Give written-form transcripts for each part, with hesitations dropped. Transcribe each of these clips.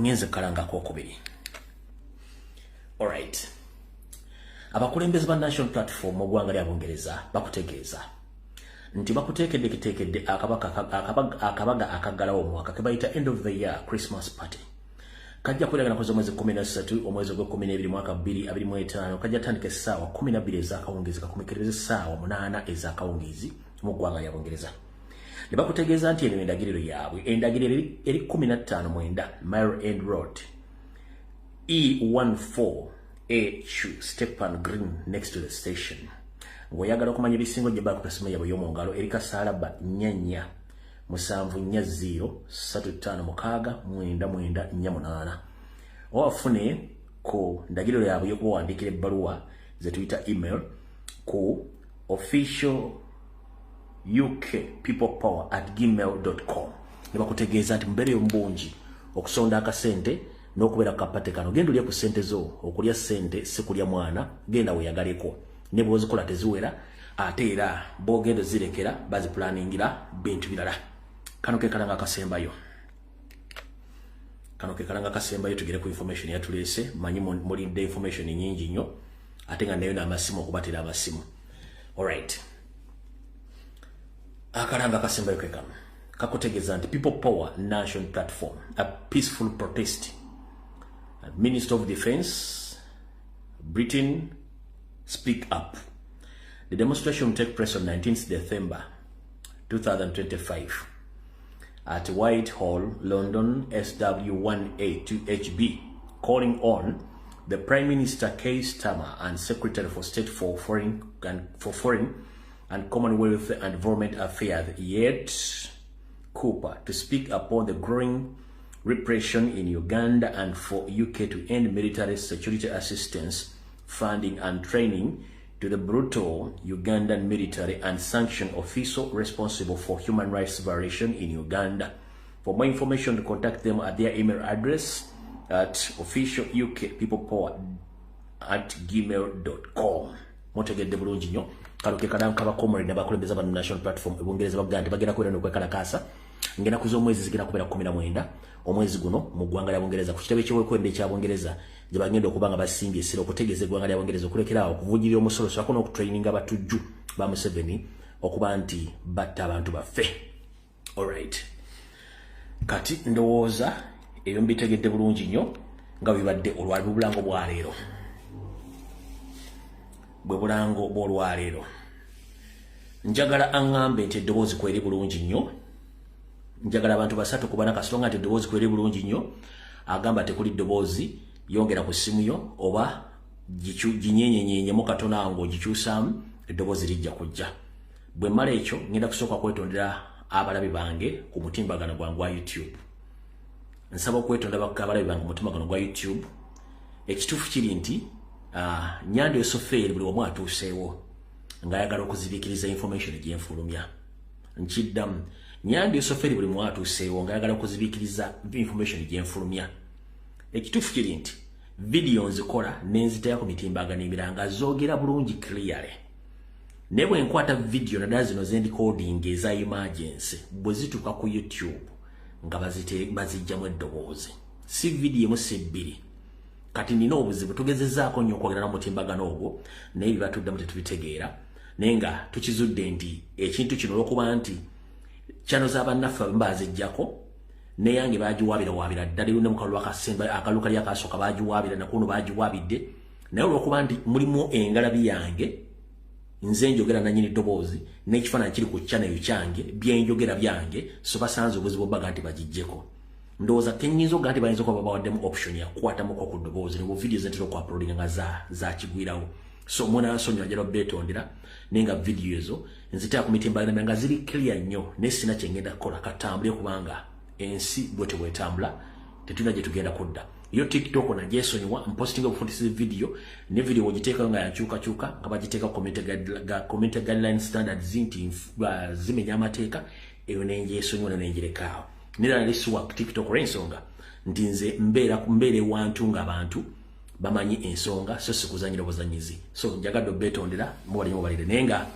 ngenze kalanga kokubiri. All right. Abakulembeze ba National Platform mu ggwanga lya Bungereza bakutegeeza nti bakuteekedde akabaga akaggalawo omwaka ke bayita end of the year Christmas party. Kajja kulagana ku mwezi 13 omwezi gwa 12 mwaka 2025 kajja tandika essaawa 12 ez'akawungeezi kakumikereza essaawa 8 ez'akawungeezi mu ggwanga lya Bungereza. Ne bakutegeeza nti eno endagiriro yaabwe endagiriro eri 15 mwenda Mile End Road E14 Stephen Green next to the station. Ngoyagala okumanya ebisingo gye bakutasima yabo y'omungalo eri Kasaraba nyanya 7403569948 owafune ku ndagiriro yaabwe y'okuwandikira ebbaluwa ze tuyita email ku official ukpeoplepower@gmail.com. ne bakutegeeza nti mbeere ombungi okusonda akasente n'okubeera kapate kano genda olya ku sente zo okulya sente sikulya mwana genda weyagaleko ne bwozikola teziwera ate era bogenda zirekera bazipulaningira bintu birala. Kano ke kalanga kasembayo tugere ku information yatulese manyi mulinde information nyingi nnyo ate nga nayo n'amasimu okubatira amasimu. Alright. Akalanga kasembayo ke kano kakutegeeza nti People Power National Platform, a peaceful protest. Minister of Defense, Britain, speak up. The demonstration will take place on 19th December 2025 at Whitehall, London, SW1A2HB, calling on the Prime Minister Keir Starmer and Secretary for State for Foreign and Commonwealth and Environment Affairs, Yet Cooper, to speak upon the growing repression in Uganda and for UK to end military security assistance, funding and training to the brutal Ugandan military and sanction official responsible for human rights violation in Uganda. For more information, contact them at their email address at officialukpeoplepower@gmail.com. Motegedde bulungi nnyo kaloke kadanka bakomore n'abakulembeza ba National Platform ebungereza baganda bagenda kwera n'okwekalakaasa ngenda kuza omwezi zigenda kubeera 19 omwezi guno mu ggwanga lya Bungereza ku kitebe ky'obwekwende kya Bungereza gye bagenda okuba nga basimbye essira okutegeeza eggwanga lya Bungereza okulekeraawo okuvujjirira omusolo so akona okutraininga abatujju ba Museveni okuba nti batta abantu baffe. Alright. Kati ndowooza ebyo mbitegedde bulungi nnyo nga bibadde olwabulango bwa leero. Bwe bulango bw'olwaleero njagala aŋŋambe nti eddoboozi kweri bulungi nnyo. Njagala abantu basatu kubana kasonga nti eddoboozi kweri bulungi nnyo. Agamba tekuli ddoboozi yongera ku ssimu yo oba ginyenyenyenyemu katono ngo gikyusaamu eddoboozi lijja kujja. Bwe mmala ekyo ngenda kusooka kwetondera abalabi bange ku mutimbagano gwange gwa YouTube. Nsaba okwetonda abalabi bange ku mutimbagano gwa YouTube. Ekituufu kiri nti Nyando Soferi buli omu atuuseewo ng'ayagala okuzibiikiriza information gyenfulumya. Nkiddamu Nyando Soferi buli omu atuuseewo ng'ayagala okuzibiikiriza information gyenfulumya. Ekituufu kiri nti video nzikola n'enziteeka ku mitimbagano emirala zoogera bulungi clearly. Ne bwe nkwata video naddala zino z'endicoding eza emergency bwe zituuka ku YouTube nga bazijjamu eddoboozi. Si video emu si bbiri. Kati nina obuzibu tugezezzaako nnyo okwogera n'omutimbagano ogwo naye bibatuddamu tetubitegeera naye nga tukizudde nti ekintu kino olw'okuba nti channel z'abannaffe mbazijjako neyange bagiwaabira ddala ne mukalu lwakasemba akalu kali akasooka bagiwaabira nakuno bagiwaabidde naye olw'okuba nti mulimu engalabi yange nze njogera nanyini ddoboozi n'ekifaananyi kiri ku channel kyange byenjogera byange so basanze obuzibu bbaga nti bagijjeko. Ndowooza kenyinza oga nti bayinza okuba bawaddemu option ya kukwatamuko ku ddoboozi ne video zentera okuuploadinga nga za kigwirawo. So mwana nsonyiwa njala beetondera naye nga video ezo nziteeka ku mitimbagano nga ziri clear nnyo naye sina kye ngenda kukola katambule kubanga ensi bwete bwetambula tetulina gye tugenda kudda. Yo TikTok na jesonyiwa mpostinga obufundisi video ne video wogiteekayo nga yakyukakyuka nga bagiteeka community guideline standards nti zimenya amateeka eyo nenjesonyiwa nenjirekaawo. Nira nlisuwa TikTok olw'ensonga nti nze mbeere wantu ng'abantu bamanyi ensonga so sikuzanyira buzanyizi. So njagadde obeetondera mubalire mubalire naye nga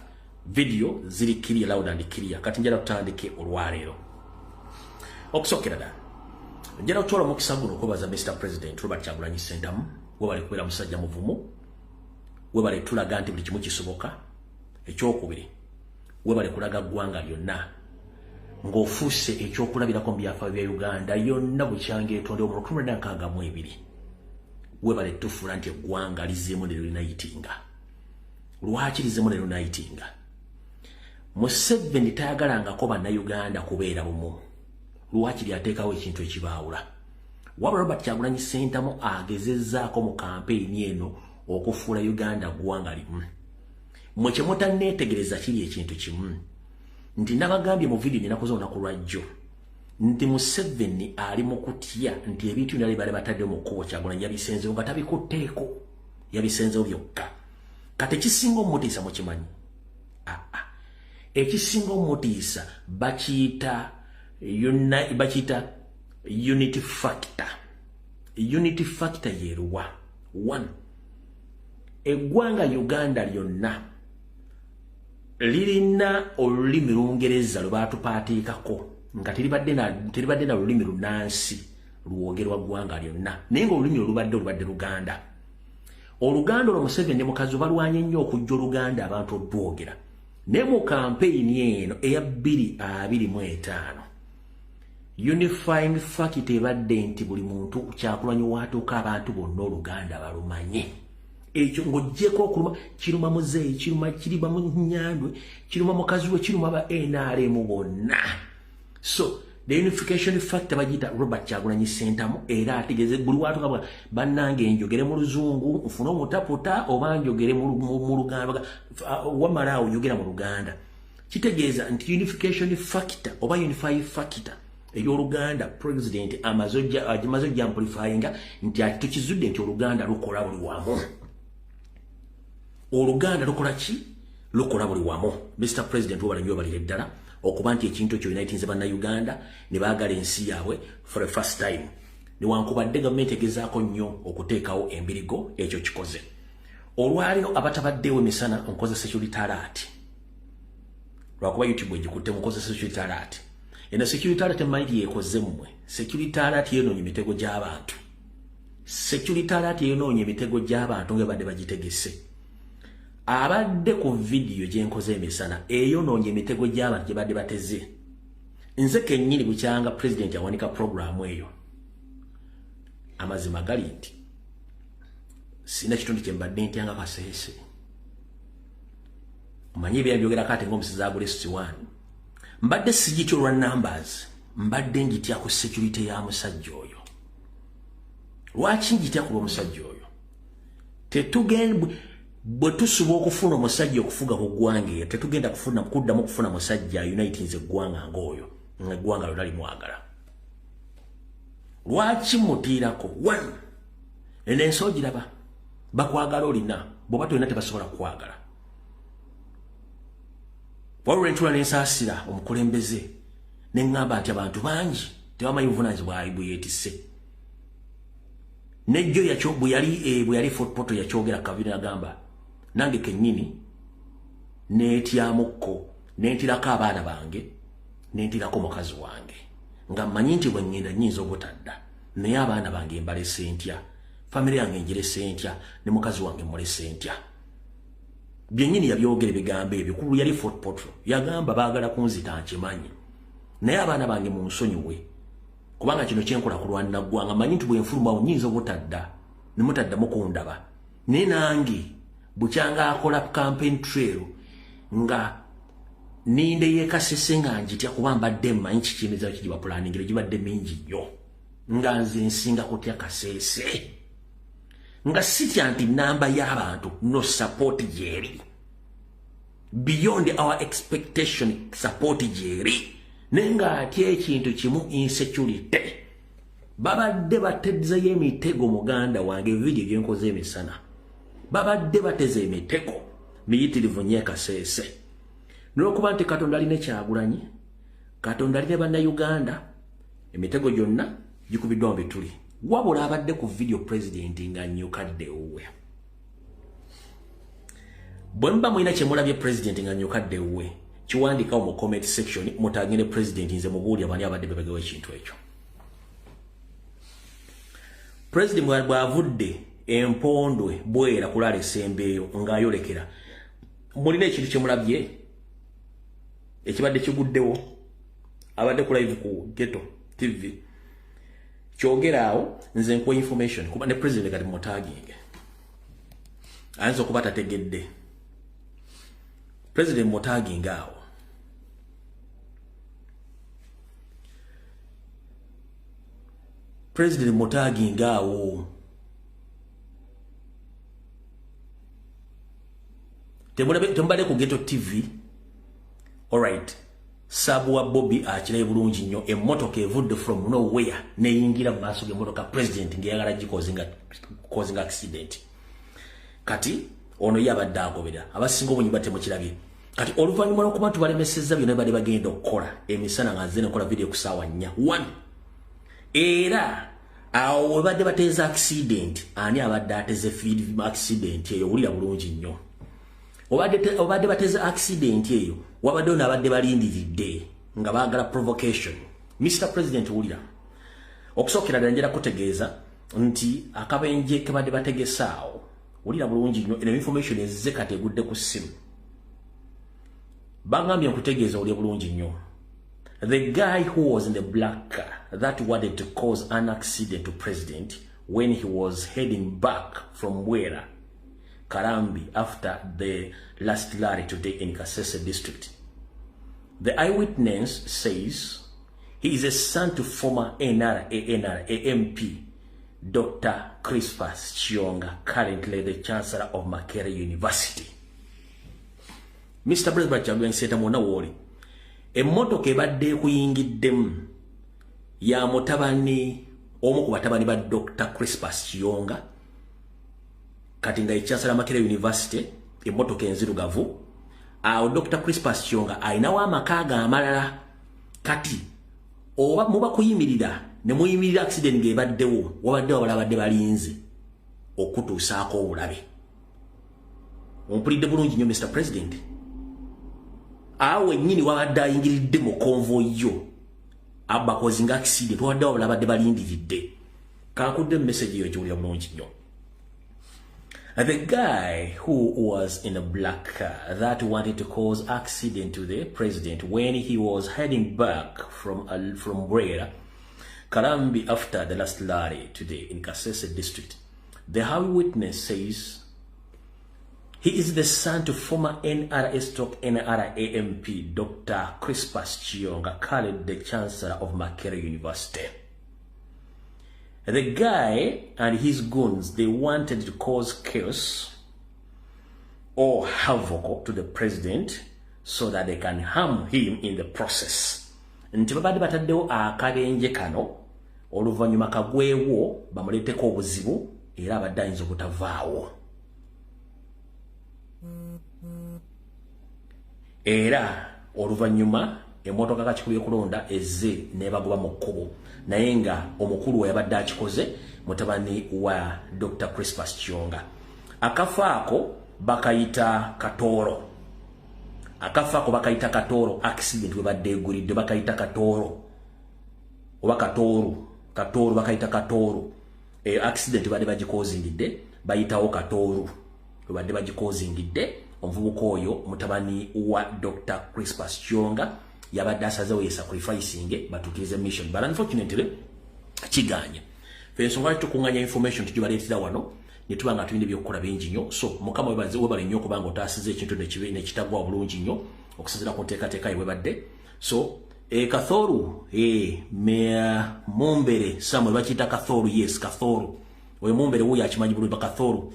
video ziri clear loud and clear. Kati njala tutandike olwaleero. Okusookera ddala njera kutola mukisa guno okubaza Mr. President Robert Kyagulanyi Ssentamu we bali kubera musajja muvumu we bali tulaga nti buli kimu kisoboka ekyokubiri we bali kulaga ggwanga lyonna ng'ofuuse ekyokulabirako mu byafaayo bya Uganda yonna bukyanga etonde mu 1962 we bali tufuula nti eggwanga lizeemu ne linayitinga. Lwaki lizeemu ne linayitinga? Museveni tayagalangako bannayuganda kubeera bumu. Lwaki lyateekawo ekintu ekibaawula? Wabula Robert Kyagulanyi Ssentamu agezezzaako mu kampeyini eno okufuula Uganda ggwanga limu. Mwe kye mutanneetegereza kiri ekintu kimu nti nabagambye mu vidiyo ninakoze olunaku lwajjo nti Museveni ali mu kutya nti ebintu byonna bali batadde mu kkubo Kyagulanyi yabisenzeewo nga tabikutteeko, yabisenzeewo byokka. Kati ekisinga omutiisa mukimanyi? Ekisinga omutiisa bakiyita unity factor. Unity factor yeruwa? 1. Eggwanga Uganda lyonna lirina olulimi Lungereza lwe baatupaatiikako nga teribadde na lulimi Lunansi lwogerwa ggwanga lyonna, naye ng'olulimi olubadde Luganda. Oluganda olwo Museveni ne mukazi balwanye nnyo okujja Oluganda abantu olwogera. Ne mu kampeyini eno eya 2025 unifying fact ebadde nti buli muntu Kyagulanyi watuuka abantu bonna Oluganda balumanye. Ekyo ng'oggyeko okuluma kiruma Muzeeyi, kiruma Kiriba Munyandwe, kiruma mukazi we, kiruma ba NRM bonna. So the unification factor bagita Robert Kyagulanyi Ssentamu era ategeze buli watu kaba bannange njogere mu Luzungu nfuna omutaputa oba njogere mu Luganda wamala oyogera mu Luganda. Kitegeeza nti unification factor oba unify factor ey'Oluganda president amazojja amplifying nti tukizudde nti Oluganda lukola buli wamu. Oluganda lukola ki? Lukola buli wamu. Mr. President wabala nnyo balire ddala okuba nti ekintu ekyo unitinze bannayuganda ne baagala ensi yaabwe for the first time. Newankubadde gavumenti egezaako nnyo okuteekawo embirigo ekyo kikoze. Olwaliro abatabaddewo emisana nkoze security alert. Lwakuba YouTube egikutte mukoze security alert. Eno security alert mmanyi yeekoze mmwe. Security alert yenoonye emitego gy'abantu. Security alert yenoonye emitego gy'abantu nga badde bagitegese. Abadde ku video gye nkoze emisana eyonoonye emitego gy'abantu gye badde bateze. Nze kennyini bukyanga president yawanika programu eyo. Amazima gali nti sina kitundu kye mbadde ntyanga kaseese. Mmanyi ebyabyogerako ate ng'omusizi Agulesi 1. Mbadde sigitya olwa numbers, mbadde njitya ku security ya musajja oyo. Lwaki njitya ku lw'omusajja oyo? Tetugenda bwe tusuba okufuna omusajja okufuga ku ggwanga eyo tetugenda kuddamu kufuna musajja unitinze eggwanga ng'oyo eggwanga lyonna limwagala. Lwaki mutiirako? 1. Enensi ogiraba bakwagala olina bw'oba tolina tebasobola kukwagala. Waliwo lwentula n'ensaasira omukulembeze ne ŋŋamba nti abantu bangi tebamanyi buvunaanyizibwa bwe yeetisse. Nejjo bwe yali fotopoto yakyogera Kaviri agamba nange kennyini neetyamukko nentirako abaana bange nentirako mukazi wange nga mmanyi nti bwe ŋŋenda nnyinza obutadda naye abaana bange mbalese ntya, famire yange ngirese ntya, ne mukazi wange mulese ntya. Byennyini yabyogera ebigambo ebyo ku yali fotopoto yagamba baagala kunzita nkimanyi naye abaana bange munsonyiwe kubanga kino kyenkola kulwanira ggwanga mmanyi nti bwe nfulumawo nnyinza obutadda ne mutaddamu kundaba. Naye nange bukyanga akola campaign trail nga ninde yeekasese nga njitya kuba mbadde mmanyi kikimiza kigiba planning gibadde mingi nnyo nga nze nsinga kutya kaseese nga sitya nti namba y'abantu no support gyeri beyond our expectation support gyeri nenga atya ekintu kimu insecurity babadde batezeyo emitego muganda wange video gyenkoze emisana babadde bateze emitego miyitirivu nnyo kaseese n'okuba nti Katonda alina Kyagulanyi, Katonda alina bannayuganda, emitego gyonna gikubiddwa mu bituli. Wabula abadde ku video president nga nnyukadde uwe. Bwe mba mulina kye mulabye president nga nnyukadde uwe kiwandikawo mu comment section mutagire president nze mubuulya bani abadde bebegewo ekintu ekyo. President bwavudde empondwe bwera kulala esembeeyo ng'ayolekera mulina ekintu kye mulabye ekibadde kiguddewo abadde ku live ku Ghetto TV kyogerawo nze nkuwa information kuba ne president kati mutaginge ayinza okuba tategedde president mutaginge awo president mutaginge awo tembale ku Ghetto TV alright sabu wa Bobby akiraye bulungi nnyo emmotoka evudde from nowhere neyingira mu maaso g'emmotoka president ngeyagala causing accident kati ono yabadde agobera abasinga obunyi batte mu kirabye kati oluvannyuma lw'okuba tubalemesezza byonna bali bagenda okukola emisana nga nze nekola video ku ssaawa 4 era awo webadde bateeza accident ani abadde ateze field accident eyo wulira bulungi nnyo obadde bateze accident eyo wabadde n'abadde balindiridde nga baagala provocation. Mr. President wulira okusookera ddala njera kutegeeza nti akabenje kebadde bategesaawo wulira bulungi nnyo eno information ezze kati egudde ku ssimu bagambye nkutegeeza wulira bulungi nnyo the guy who was in the black car that wanted to cause an accident to president when he was heading back from Bwera Karambi after the last rally today in Kasese district. The eyewitness says he is a son to former NRA-MP Dr. Crispus Chionga, currently the Chancellor of Makerere University. Mr. President Chagwen said mona wori emmotoka ebadde kuyingiddemu ya mutabani omu ku batabani ba Dr. Crispus Chionga kati nga Chancellor Makerere University emmotoka enzirugavu awo Dr. Crispus Chionga ayinawo amakaaga amalala kati oba muba kuyimirira ne muyimirira accident ng'ebaddewo wabadde abalabadde balinze okutuusaako obulabe ompulidde bulungi nnyo Mr. President awo ennyini wabadde ayingiridde mu convoy yo abba causing accident wabadde abalabadde balindiridde kankudde message eyo ekiwulira bulungi nnyo. The guy who was in a black car that wanted to cause accident to the president when he was heading back from Bwera Karambi after the last rally today in Kasese district. The eyewitness says he is the son to former NRA-MP Dr. Crispus Chionga, currently the Chancellor of Makerere University. The guy and his goons, they wanted to cause chaos or havoc to the president so that they can harm him in the process. Nti babadde bataddewo akabenje kano oluvannyuma kagwewo bamuleeteko obuzibu era abadde ayinza obutavaawo. Era oluvannyuma emmotoka kakikubye kulonda ezze nebagoba mu kkubo naye nga omukulu we yabadde akikoze mutabani wa Dr. Crispus Chionga. Akafaako bakayita Katoro. Akafaako bakayita Katoro accident we badde egulidde bakayita Katoro. Oba Katoro bakayita Katoro. Accident badde bagikozingidde bayitawo Katoro. We badde bagikozingidde omuvubuka oyo mutabani wa Dr. Crispus Chionga yabadde asazeewo ye sacrificing batukirize mission but unfortunately kiganye fensonga tukunganya information tujibaleetera wano netuba nga tulina ebyokukola bingi nnyo so mukama webale nnyo kubanga otaasiza ekintu nekitagwa obulungi nnyo okusinziira ku nteekateeka webadde so Kathoru Mumbere Samuel bakiyita Kathoru yes Kathoru oyo Mumbere wuyo akimanyi bulungi Kathoru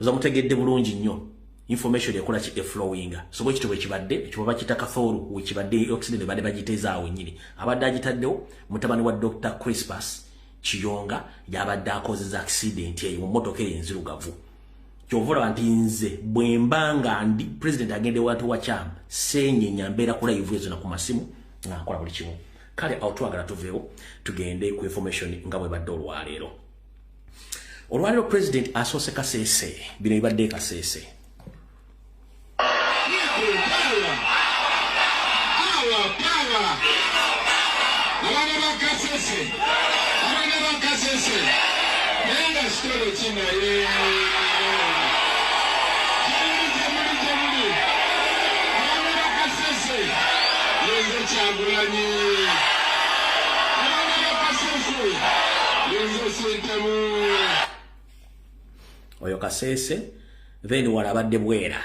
ozamutegedde bulungi nnyo information yakola ki flowing so bwe kitwe kibadde ekibaba kitaka Kathoru we kibadde accident badde bagitezaawo nyini abadde agitaddewo mutabani wa Dr. Crispus Chionga yabadde akozeza accident eyo mu motoka enzirugavu kyovula nti nze bwembanga ndi president agende watu wakyama senye nyambera ku live ezo na ku masimu nakola buli kimu kale outwagala tuveewo tugende ku information nga bwe badde olwaleero president asoose Kasese bino bibadde Kasese Nenga story china Oyo Kasese then walabadde Bwera.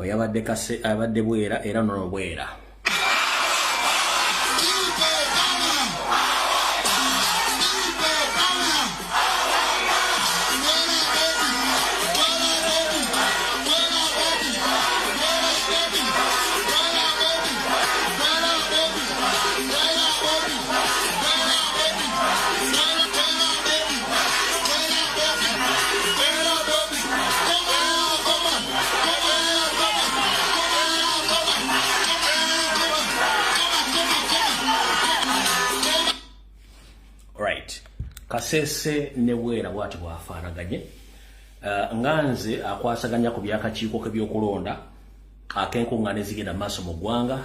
Oyabadde Kase abadde Bwera era nono Bwera. Kasese ne Bwera bwati bwafaanaganye. Nganze akwasaganya ku byakakiiko k'ebyokulonda akenkuŋŋaana ezigenda maaso mu ggwanga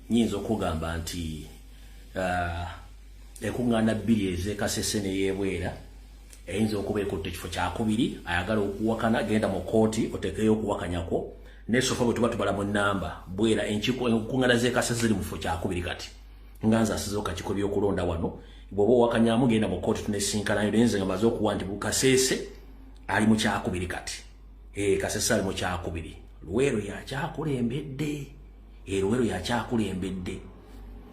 nyinza okugamba nti enkuŋŋaana bbiri eze Kasese ne y'Ebwera eyinza okuba ekutte ekifo kyakubiri ayagala okuwakana genda mu kooti otekeyo okuwakanyako nesofa bwe tuba tubala mu nnamba Bwera enkuŋŋaana ze Kasese ziri mu kifo kyakubiri kati nganze asizeho kakiiko by'okulonda wano bwoba owakanyamu genda mu kooti tunesinkanayo nenze nga maze okuwa nti Kasese ali mu kyakubiri kati. Kasese ali mu kyakubiri. Luwero yakyakulembedde. Luwero yakyakulembedde.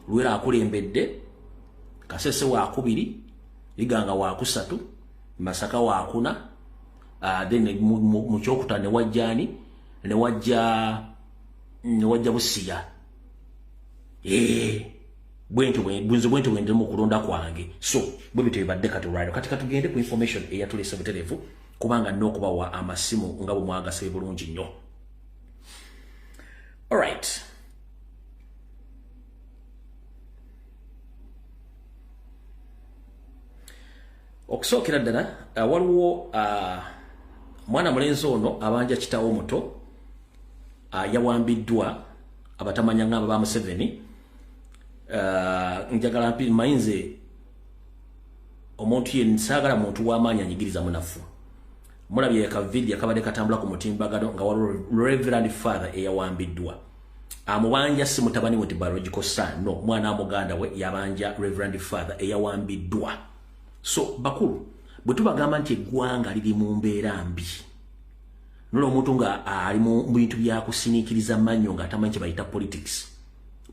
Luwero akulembedde. Kasese wakubiri. Liganga wakusatu. Masaka wakuna. Then mu kyokutano ne wajjani. Ne wajja Busiya. Bwenti wende mu kulonda kwange. So, bwe bitebadde kati right. Kati tugende ku information eyatulese buterevu kubanga n'okubawa amasimu nga bwe mwagase bulungi nnyo. All right. Okusookera ddala waliwo mwana mulenzi ono abanja kitawo muto yawambiddwa abatamanya ngamba ba Museveni. Njagala mpi mayinze omuntu yenna saagala muntu w'amaanyi anyigiriza munafu. Mulabye ka video akabadde katambula ku mutimbagano nga waliwo Reverend Father eyawambiddwa. Amubanja si mutabani we biological son, no, mwana amuganda we yabanja Reverend Father eyawambiddwa. So bakulu bwe tubagamba nti eggwanga liri mu mbeera mbi nolo omuntu nga ali mu bintu bya kusiniikiriza mannyo nga atamanyi kye bayita politics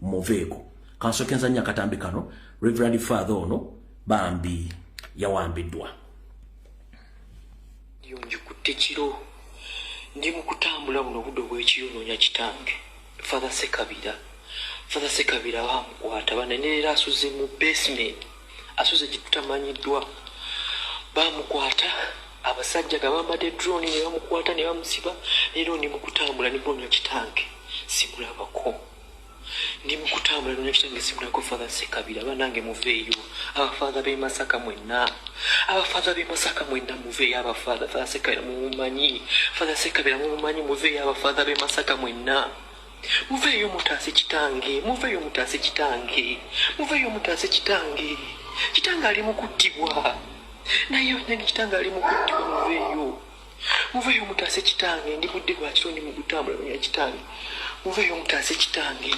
muveeko kansokenza nnyo akatambi kano Reverend Father ono bambi yawambiddwa. Njikutte kiro ndi mu kutambula buno budde bw'ekiyonoonya kitange Father Sekabira bamukwata banenera asuze mu basement asuze gitutamanyiddwa bamukwata abasajja gabambadde drone ne bamukwata ne bamusiba leero ndi mu kutambula ne mbona kitange simulabako ndi mu kutambula ne kitange simulabako Father Sekabira banange muveeyo abafather b'e Masaka mwenna muveeyo abafather Sekabira mumumanyi Father Sekabira mumumanyi muveeyo abafather b'e Masaka mwenna muveeyo mutaase kitange kitange ali mu kuttibwa naye onyeni kitange ali mu kuttibwa muveeyo mutaase kitange ndi budde lwa kiro ndi mu kutambula nonya kitange muveeyo mutaase kitange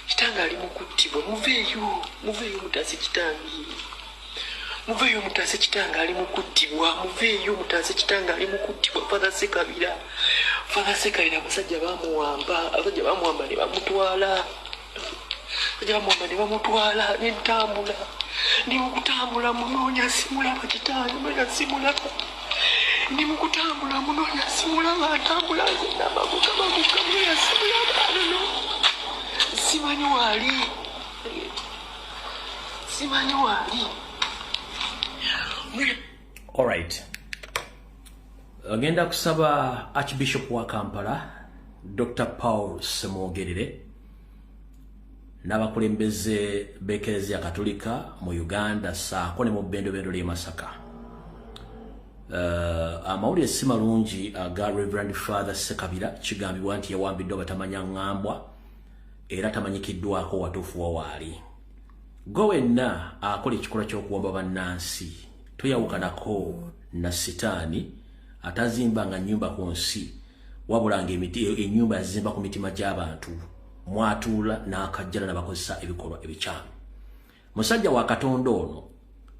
kitange ali mu kuttibwa muveeyo mutaase kitange ali mu kuttibwa Father Sekabira abasajja bamuwamba ne bamutwala Jamomba ne bamutwala ne ntambula. Ndi mukutambula munonya simula bakitani munonya simula. Ndi mukutambula munonya simula batambula na babuka munonya simula bano. Simanyi wali. Simanyi wali. All right. Agenda kusaba Archbishop wa Kampala Dr. Paul Semwogerere n'abakulembeze b'Eklezia Katolika mu Uganda saako ne mu bbendobendo ly'e Masaka. Amawulire si malungi aga Reverend Father Sekabira kigambibwa nti yawambiddwa batamanya ngambwa era tamanyikiddwako watuufu wa waali. Gwe wenna akola ekikola ky'okuwamba bannansi toyawukanako na sitaani atazimbanga nnyumba ku nsi wabulanga ennyumba yazimba ku mitima gy'abantu mwatuula n'akajjala n'abakozesa ebikolwa ebikyamu. Musajja wa Katonda ono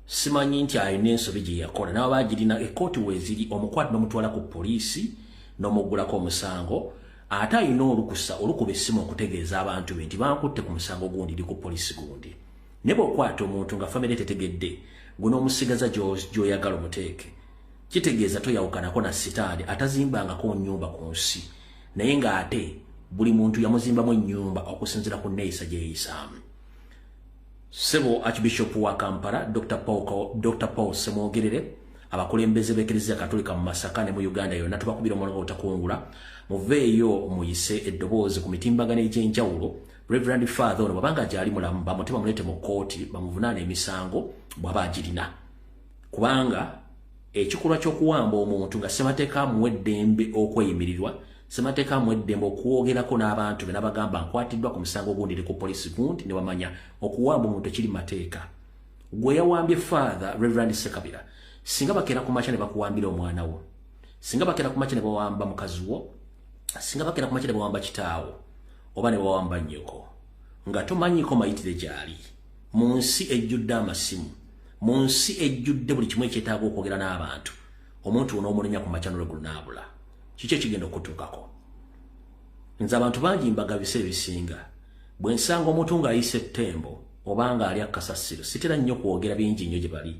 simanyi nti alina ensobi gye yakola n'abaagirina ekkooti weeziri omukwate n'omutwala ku poliisi n'omuggulako omusango ate alina olukusa olukuba essimu okutegeeza abantu be nti bankutte ku musango gundi eri ku poliisi gundi. Ne bw'okwata omuntu nga famire tetegedde gwe n'omusigaza gy'oyagala omuteeke kitegeeza toyawukanako na sitaani atazimbangako nnyumba ku nsi naye ng'ate buli muntu yamuzimbamu ennyumba okusinziira ku nneeyisa gye yeeyisaamu. Ssebo Archbishop wa Kampala Dr. Paul Semwogerere abakulembeze b'Eklezia Katolika mu Masaka ne mu Uganda yonna tubakubira omulango obutakungula muveeyo muyise eddoboozi ku mitimbagano egy'enjawulo. Reverend Father ono babanga gyali mulamu bamutima mulete mu kkooti bamuvunaana emisango bw'aba agirina kubanga ekikolwa ky'okuwamba omuntu nga ssemateeka amuwa eddembe okweyimirirwa ssemateeka amuwa eddembe okwogerako n'abantu be n'abagamba nkwatiddwa ku musango ogundi eri ku poliisi gundi ne bamanya okuwamba omuntu ekiri mateeka. Gwe yawambye Father Reverend Sekabira singa bakeera ku makya ne bakuwambira omwana wo, singa bakeera ku makya ne bawamba mukazi wo, singa bakeera ku makya ne bawamba kitaawo oba ne bawamba nnyoko nga tomanyiko mayitire gyali mu nsi ejjudde amasimu, mu nsi ejjudde buli kimu ekyetaaga okwogera n'abantu, omuntu onoomunenya ku makya n'olweggulo n'abula. Kiki ekigenda okutuukako? Nze abantu bangi mbaga biseera ebisinga bwe nsanga omuntu ng'ayise ettembo oba ng'alya kasasiro sitera nnyo kwogera bingi nnyo gye bali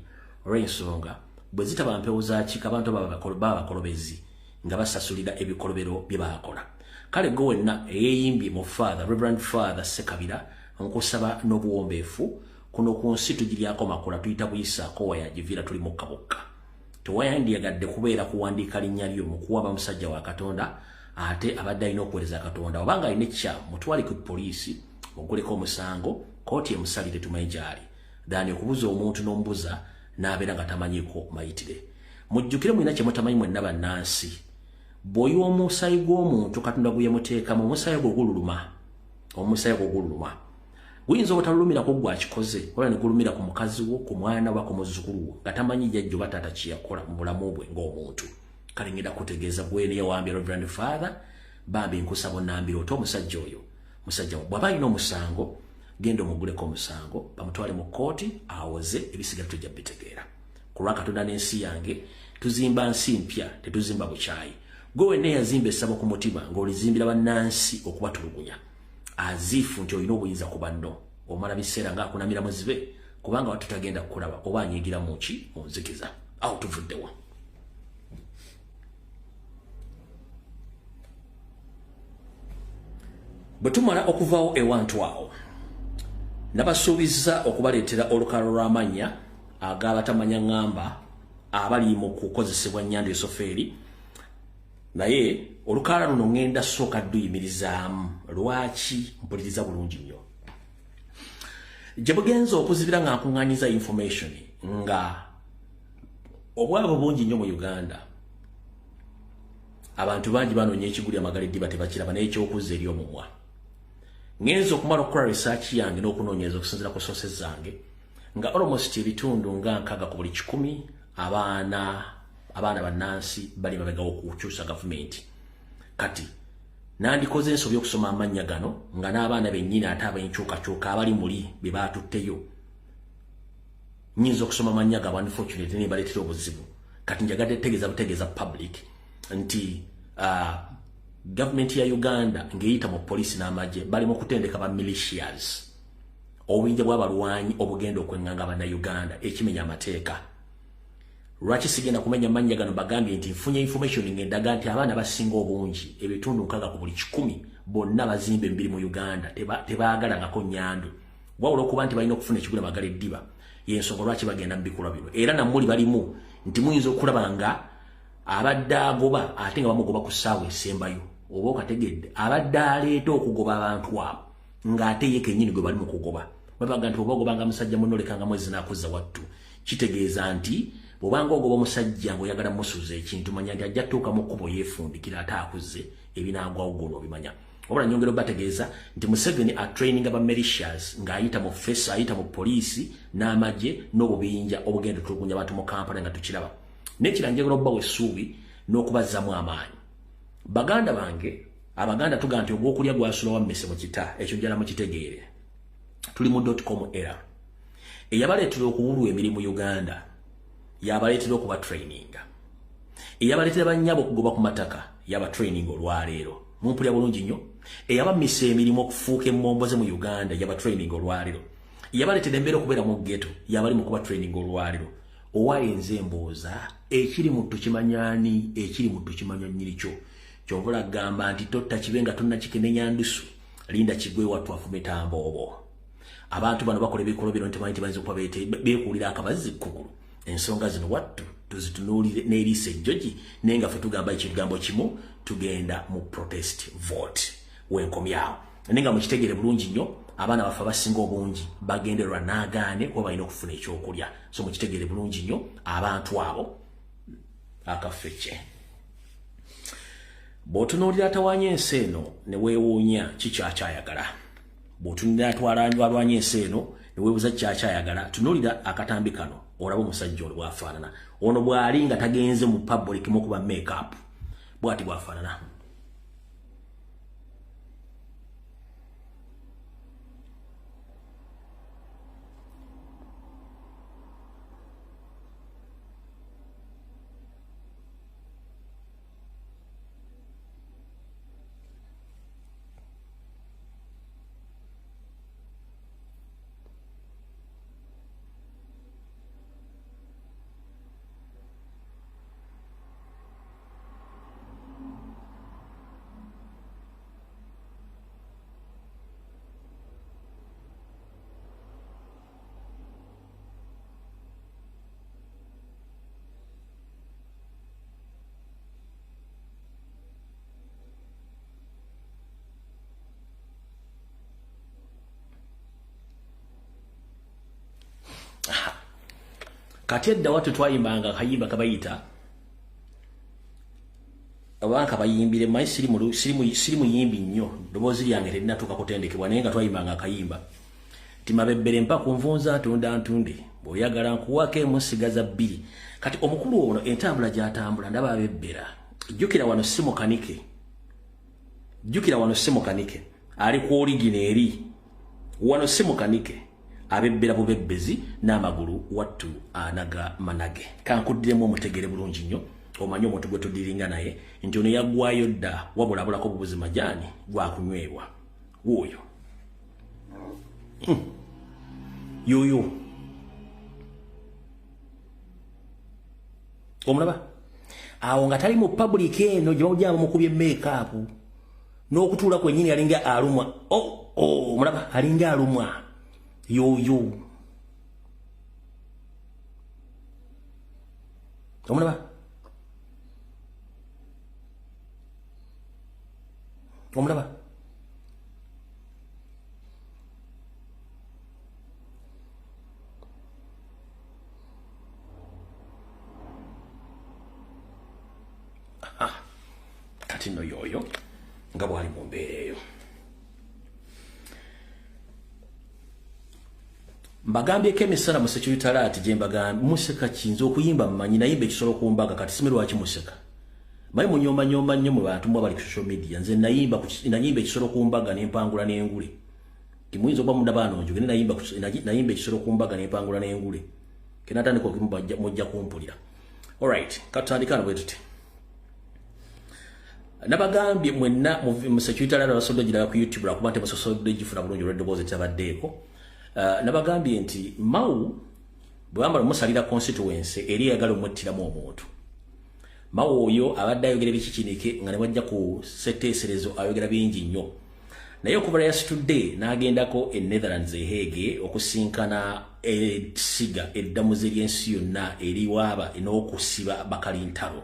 olw'ensonga bwe zitaba mpewo za kika abantu baba bakolobezi nga basasulira ebikolobero bye baakola. Kale gwe wenna eyeeyimbye mu Father Reverend Father Sekabira nkusaba n'obuwombeefu kuno ku nsi tugiryako makola tuyita kuyisaako wayagiviira tuli mukka bukka. Tewayandiyagadde kubeera kuwandiika linnya lyo mu kuwaba musajja wa Katonda ate abadde alina okuweereza Katonda obanga alina ekikyamu mutwale ku poliisi mugguleko omusango kkooti emusalire tumanyi gy'ali ddaani okubuza omuntu n'omubuza n'abeera nga tamanyiko mayitire. Mujjukire mulina kye mutamanyi mwenna bannansi bw'oyiwa omusaayi gw'omuntu Katonda gwe yamuteekamu omusaayi gwe gululuma, omusaayi gwe gululuma. Guyinza obutalulumirako gwakikoze wala ne gulumira ku mukazi wo, ku mwana wa, ku muzzukulu wo nga tamanyi jjajja oba taata kye yakola mu bulamu bwe ng'omuntu. Kale ngenda kutegeeza gwe ne yawambye Reverend Father bambi nkusaba onnambira oti omusajja oyo musajja bw'aba alina omusango genda omugguleko omusango bamutwale mu kkooti awoze ebisigaye tujja bitegeera. Ku lwa Katonda n'ensi yange tuzimba nsi mpya tetuzimba bukyayi. Gwe wenna yazimba essabo ku mutima ng'olizimbira bannansi okubatulugunya aziifu nti olina obuyinza ku banno omala biseera ng'akunamira muzibe kubanga watu tagenda kukulaba oba anyiigira mu ki mu nzikiza. Awo tuvuddewa. Bwe tumala okuvaawo ewantu awo nabasuubiza okubaleetera olukalala lw'amannya ag'abatamanya ngamba abali mu kukozesebwa nnyanja esofeeri naye olukalala luno ngenda sooka dduyimirizaamu lwaki mpuliriza bulungi nnyo. Gye bugenza okuzibira nga nkuŋŋaanyiza information nga obwabo bungi nnyo mu Uganda abantu bangi banoonya ekiguli amagala eddiba tebakiraba n'ekyokuzza eri omumwa. Ngenza okumala okukola research yange n'okunoonyereza okusinziira ku sources zange nga almost ebitundu nga 6 ku buli 100 abaana bannansi bali mabega okukyusa gavumenti. Kati nandikoze ensobi okusoma amannya gano nga n'abaana bennyini ate abenkyukakyuka abali muli be baatutteyo nyinza okusoma amannya gaabwe unfortunately ne baleetera obuzibu. Kati njagadde butegeeza public nti government ya Uganda ngeyita mu police n'amagye bali mu kutendeka ba militias obuyinja bw'abalwanyi obugenda okwenganga bannayuganda ekimenya amateeka. Lwaki sigenda kumenya mannya gano bagambye nti nfunye information ngendaga nti abaana basinga obungi ebitundu 6 ku buli 100 bonna bazimbe mbiri mu Uganda tebaagala ngako Nyandu. Wawula okuba nti balina okufuna ekigula magala eddiba y'ensonga lwaki bagenda mu bikolwa bino. Era nammuli balimu nti muyinza okulaba nga abadde agoba ate nga bamugoba ku ssaawa esembayo oba okategedde abadde aleeta okugoba abantu abo ng'ate ye kennyini gwe bali mu kugoba. Babaga nti obagobanga musajja munolekanga mwezi n'akuzza wattu kitegeeza nti bw'obanga ogoba omusajja ng'oyagala musuuza ekintu manya nti ajja tuuka mu kkubo yeefundikira ate akuzze ebinaagwawo gono obimanya. Wabula nyongera bategeeza nti Museveni atraininga ba militias ng'ayita mu fesa ayita mu poliisi n'amagye n'obubinja obugenda tulugunya abantu mu Kampala nga tukiraba. N'ekira njagala obbawo essuubi n'okubazzamu amaanyi. Baganda bange Abaganda tuga nti ogw'okulya gwasula wammese mu kita ekyo njala mukitegeere. Tuli mu .com era eyabaleetera okuwulwa emirimu Uganda yabaleetera okuba traininga. Eyabaleetera bannyabo okugoba ku mataka yaba training olwaleero. Mumpulya bulungi nnyo. Eyabamisa emirimu okufuuka emmomboze mu Uganda yaba training olwaleero. Eyabaleetera embeera okubeera mu ghetto yabali mu kuba training olwaleero. Owayenze embooza ekiri mu tukimanyani ekiri mu tukimanya nnyirikyo. Kyovula gamba nti totta kibenga tonna kikenenya ndusu linda kigwe watu afumeta mbobo. Abantu bano bakola ebikolwa bino nti bayinti bayinza okuba beekuulira akabazi kkugulu. Ensonga zino wattu tuzitunuulire n'eriisa ejjogi naye nga ffe tugamba ekigambo kimu tugenda mu protest vote wenkomyawo. Naye nga mukitegeere bulungi nnyo abaana baffe abasinga obungi bagenderwa n'agaane kuba balina okufuna ekyokulya. So mukitegeere bulungi nnyo abantu abo akaffeke. Bw'otunuulira atawaanya ensi eno ne weewuunya kikyakyayagala. Bw'otunuulira atwalanya ensi eno ne weebuuza kikyakyayagala tunuulira akatambi kano olaba omusajja ono bw'afaanana. Ono bw'ali nga tagenze mu public mu kuba make-up bw'ati bw'afaanana. Kati edda watu twayimbanga kayimba kabayita abanka bayimbire mai siri muyimbi nnyo ddoboozi lyange terinatuuka kutendekebwa naye nga twayimbanga akayimba timabebbere mpa ku nvunza atunda ntunde bw'oyagala nkuwako emu sigaza 2. Kati omukulu ono entambula gy'atambula ndaba abebbera. Jjukira wano si mukanike ali ku origineri wano si mukanike abebbera bubebbezi n'amagulu wattu anaga manage. Kankuddiremu omutegere bulungi nnyo omanye omuntu gwe tudiringa naye nti ono yaggwayo dda wabulabulako bubuzi majaani gwakunywebwa wuuyo. Yoyo omulaba awo nga tali mu public eno gy'ogyama mukubye make-up n'okutuula kwennyini alinga alumwa. Omulaba alinga alumwa yoyo. Omulaba kati no yoyo nga bwali mu mbeera eyo. Mbagambyeko emisala mu Securitarate gye mbagambye museka kiyinza okuyimba mmanyi nayimba ekisolo ku mbaga kati simanyi lwaki museka. Mayi munyooma nnyo mu bantu mwe bali ku social media. Nze nayimba ekisolo ku mbaga n'empangula n'engule. Timuyinza okuba mudabaanonjo gye nayimba ekisolo ku mbaga n'empangula n'engule. Kenatandika mujja kumpulira. Alright, katutandika bwe tuti. Nabagambye mwenna mu Securitarate abasobodde giraga ku YouTube lwakuba nti basosodde gifuna bulungi olw'eddoboozi tabaddeeko. nabagambye nti Mao bwamba musalira constituency eri yagala omwettiramu omuntu Mao oyo abadde ayogera bikikinike nga ne wajja ku seteeserezo ayogera bingi nnyo naye okuva yesterday n'agendako e Netherlands Hague okusinkana esiga eddamuzi ly'ensi yonna eriwaaba n'okusiba bakalintalo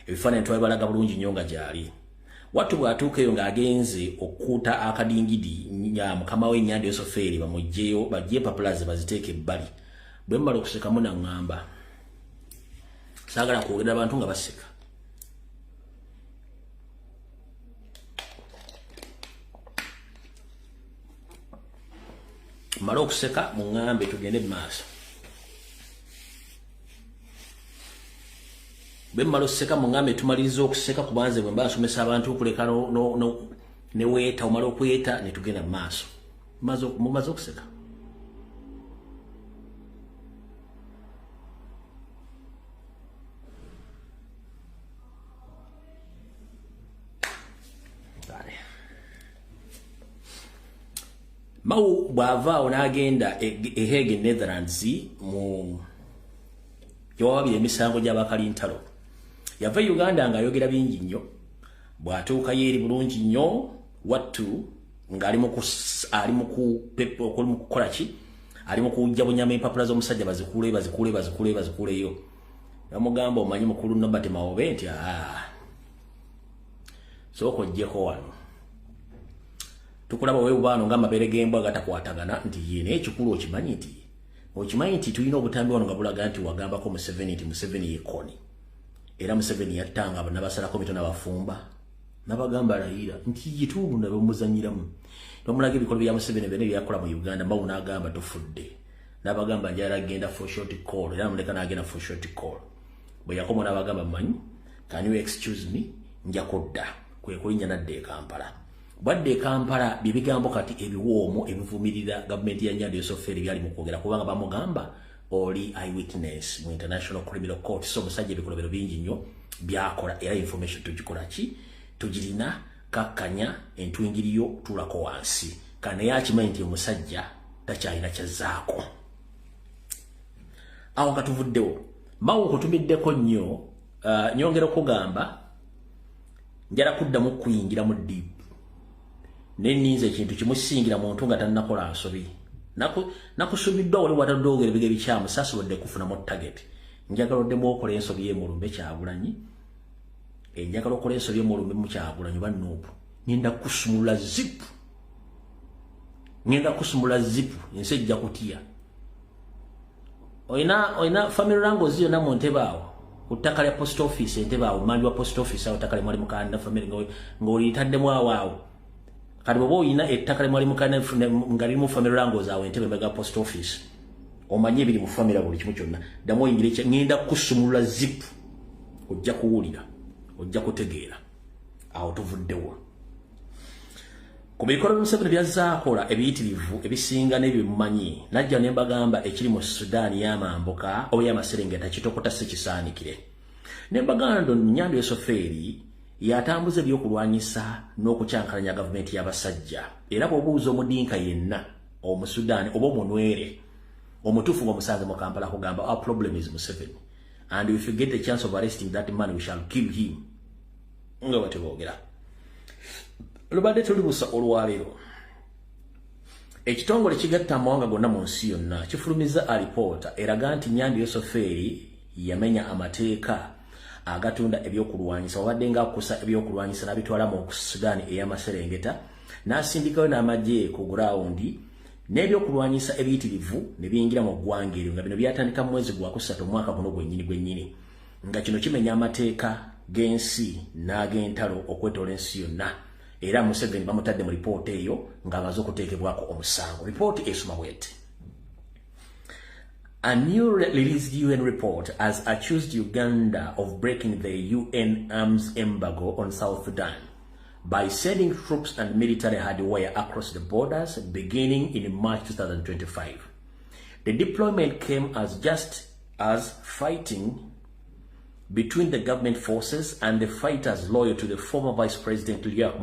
ebifaananyi twabalaga bulungi nnyo nga gyali watu bw'atuuka eyo ng'agenze okuuta akadingidi mukama we Nyanda Yosoferi bamugjeyo bajje papulazi baziteeke ebbali bwe mmala okusekamu naŋŋamba saagala kwogera abantu nga baseka mmala okuseka muŋŋambe tugende mu maaso bwe mmala okuseka muŋŋambe tumaliriza okuseka kubanze bwe mba nsomesa abantu okuleka ne weeta omala okweta ne tugenda mu maaso mumaze okuseka Mao bw'avaawo n'agenda e Hague Netherlands mu gyewabira emisango gy'abakalintalo yava Uganda ng'ayogera bingi nnyo bw'atuuka yeeri bulungi nnyo wattu ng'ali mu kukola ki ali mu kujja bunyama empapula z'omusajja bazikuuleyo yamugamba omanyi mukulu Nobert Mawobe nti sooka ojjeko wano tukulaba wewe bano nga mabere gembwa gatakwatagana nti yene ekikulu okimanyi nti tulina obutambi wano nga bulaga nti wagambako Museveni nti Museveni yekoni era Museveni yattanga n'abasalako mito n'abafumba n'abagamba layira nti yitubu na bamuzanyiramu bamulaga ebikolo bya Museveni bene byakola mu Uganda Mao n'agamba tofudde n'abagamba njala agenda for short call era muleka n'agenda for short call bwe yakomo n'abagamba manyi can you excuse me njakodda kwe kulinnya nadde Kampala Bwadde Kampala bibigambo kati ebiwoomu ebivumirira gavumenti ya Nyanda Yosoferi byali mu kwogera kubanga bamugamba oli eyewitness mu International Criminal Court so musajja ebikolobero bingi nnyo byakola era information tugikola ki tugirina kakkanya entwingiriyo tulako wansi kane yakimanyi nti omusajja takyalina kyazaako awo katuvuddewo Mao kutumiddeko nnyo nyongera okugamba njala kuddamu kuyingira mu deep Nennize ekintu kimusingira muntu nga tannakola nsobi nakusubiddwa wali watadogera bige bikyamu sasobodde kufuna mu target njagala oddemu okola ensobi y'emulumbe Kyagulanyi njagala okola ensobi y'emulumbe mu Kyagulanyi bannuupu ngenda kusumula zipu ensi ejja kutya oyina family rangozi yonna mu Ntebaawo ku ttaka lya post office Ntebaawo mandi wa post office awo ttaka mwali mukanda family ng'oliyitaddemu awaawo kati bw'oba oyina ettaka mwali mukanda nga liri mu family rangozi awo Entebbe Mbega post office omanye ebiri mu family buli kimu kyonna ddamu oyingire ngenda kusumulula zipu ojja kuwulira ojja kutegeera awo tuvuddewo ku mikolo Museveni byazaakola ebiyitirivu ebisinga n'ebyo mumanyi najja ne mbagamba ekiri mu Sudaani y'amambuka oba y'amaserengeta kitokota si kisaanikire ne mbagamba Nyanda Yosoferi yatambuza ebyokulwanyisa n'okukyankalanya gavumenti y'abasajja era bw'obuuza omudinka yenna omusudaani oba omunwere omutuufu ng'omusanze mu Kampala kugamba our problem is Museveni and if you get the chance of arresting that man we shall kill him nga bateboogera lubadde tulibusa olwaleero ekitongole kigatta amawanga gonna mu nsi yonna kifulumiza alipoota eraga nti Nyanda Yosoferi yamenya amateeka agatunda ebyokulwanyisa wabadde nga akusa ebyokulwanyisa n'abitwala mu Sudaani ey'amaserengeta n'asindikayo n'amagye ku gurawundi n'ebyokulwanyisa ebiyitirivu ne biyingira mu ggwanga eryo nga bino byatandika mu mwezi gwa kusatu omwaka guno gwennyini nga kino kimenya amateeka g'ensi n'ag'entalo okwetoola ensi yonna era Museveni bamutadde mu lipoota eyo ng'amaze okuteekebwako omusango lipoota esoma bw'eti A new released UN report has accused Uganda of breaking the UN arms embargo on South Sudan by sending troops and military hardware across the borders beginning in March 2025. The deployment came just as fighting between the government forces and the fighters loyal to the former Vice President Riek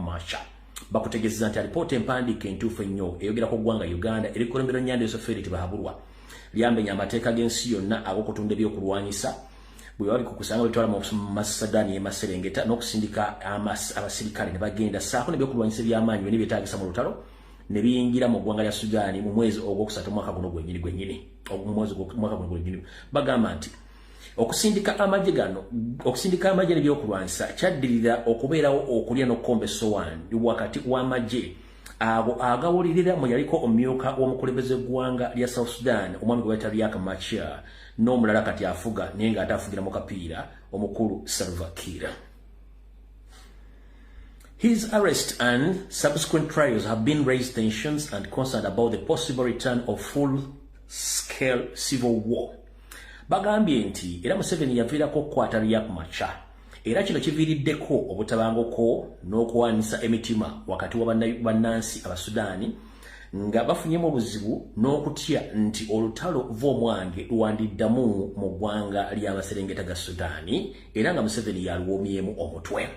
bakutegezeza nti alipoota empandiike entuufu ennyo eyogera ku ggwanga Uganda erikulembera Nyanda Yoseferi Tibahabulwa lyamenya amateeka g'ensi yonna ag'okutunda ebyokulwanyisa bwe bali kukusanga bitwala mu Masadani Maserengeta n'okusindika abasirikale ne bagenda saako n'ebyokulwanyisa by'amaanyi ne byetaagisa mu lutalo ne biyingira mu ggwanga lya Sudan mu mwezi ogwokusatu mwaka guno gwennyini bagamba nti okusindika amagye n'ebyokulwanyisa kyaddirira okubeerawo okulya n'okkomba essowaani wakati w'amagye ago agawulirira mu yaliko omumyuka w'omukulembeze ggwanga lya South Sudan omwami gwe bayita Riek Machar n'omulala kati afuga naye ng'ate afugira mu kapiira omukulu Salva Kiir. His arrest and subsequent trials have been raised tensions and concern about the possible return of full-scale civil war. Bagambye nti era Museveni yaviirako okukwata Riek Machar era kino kiviiriddeko obutabangako n'okuwanisa emitima wakati wa bannansi Abasudaani nga bafunyemu obuzibu n'okutya nti olutalo v'omwange luwandiddamu mu ggwanga ly'Amaserengeta ga Sudaani era nga Museveni yaluwomyemu omutwe.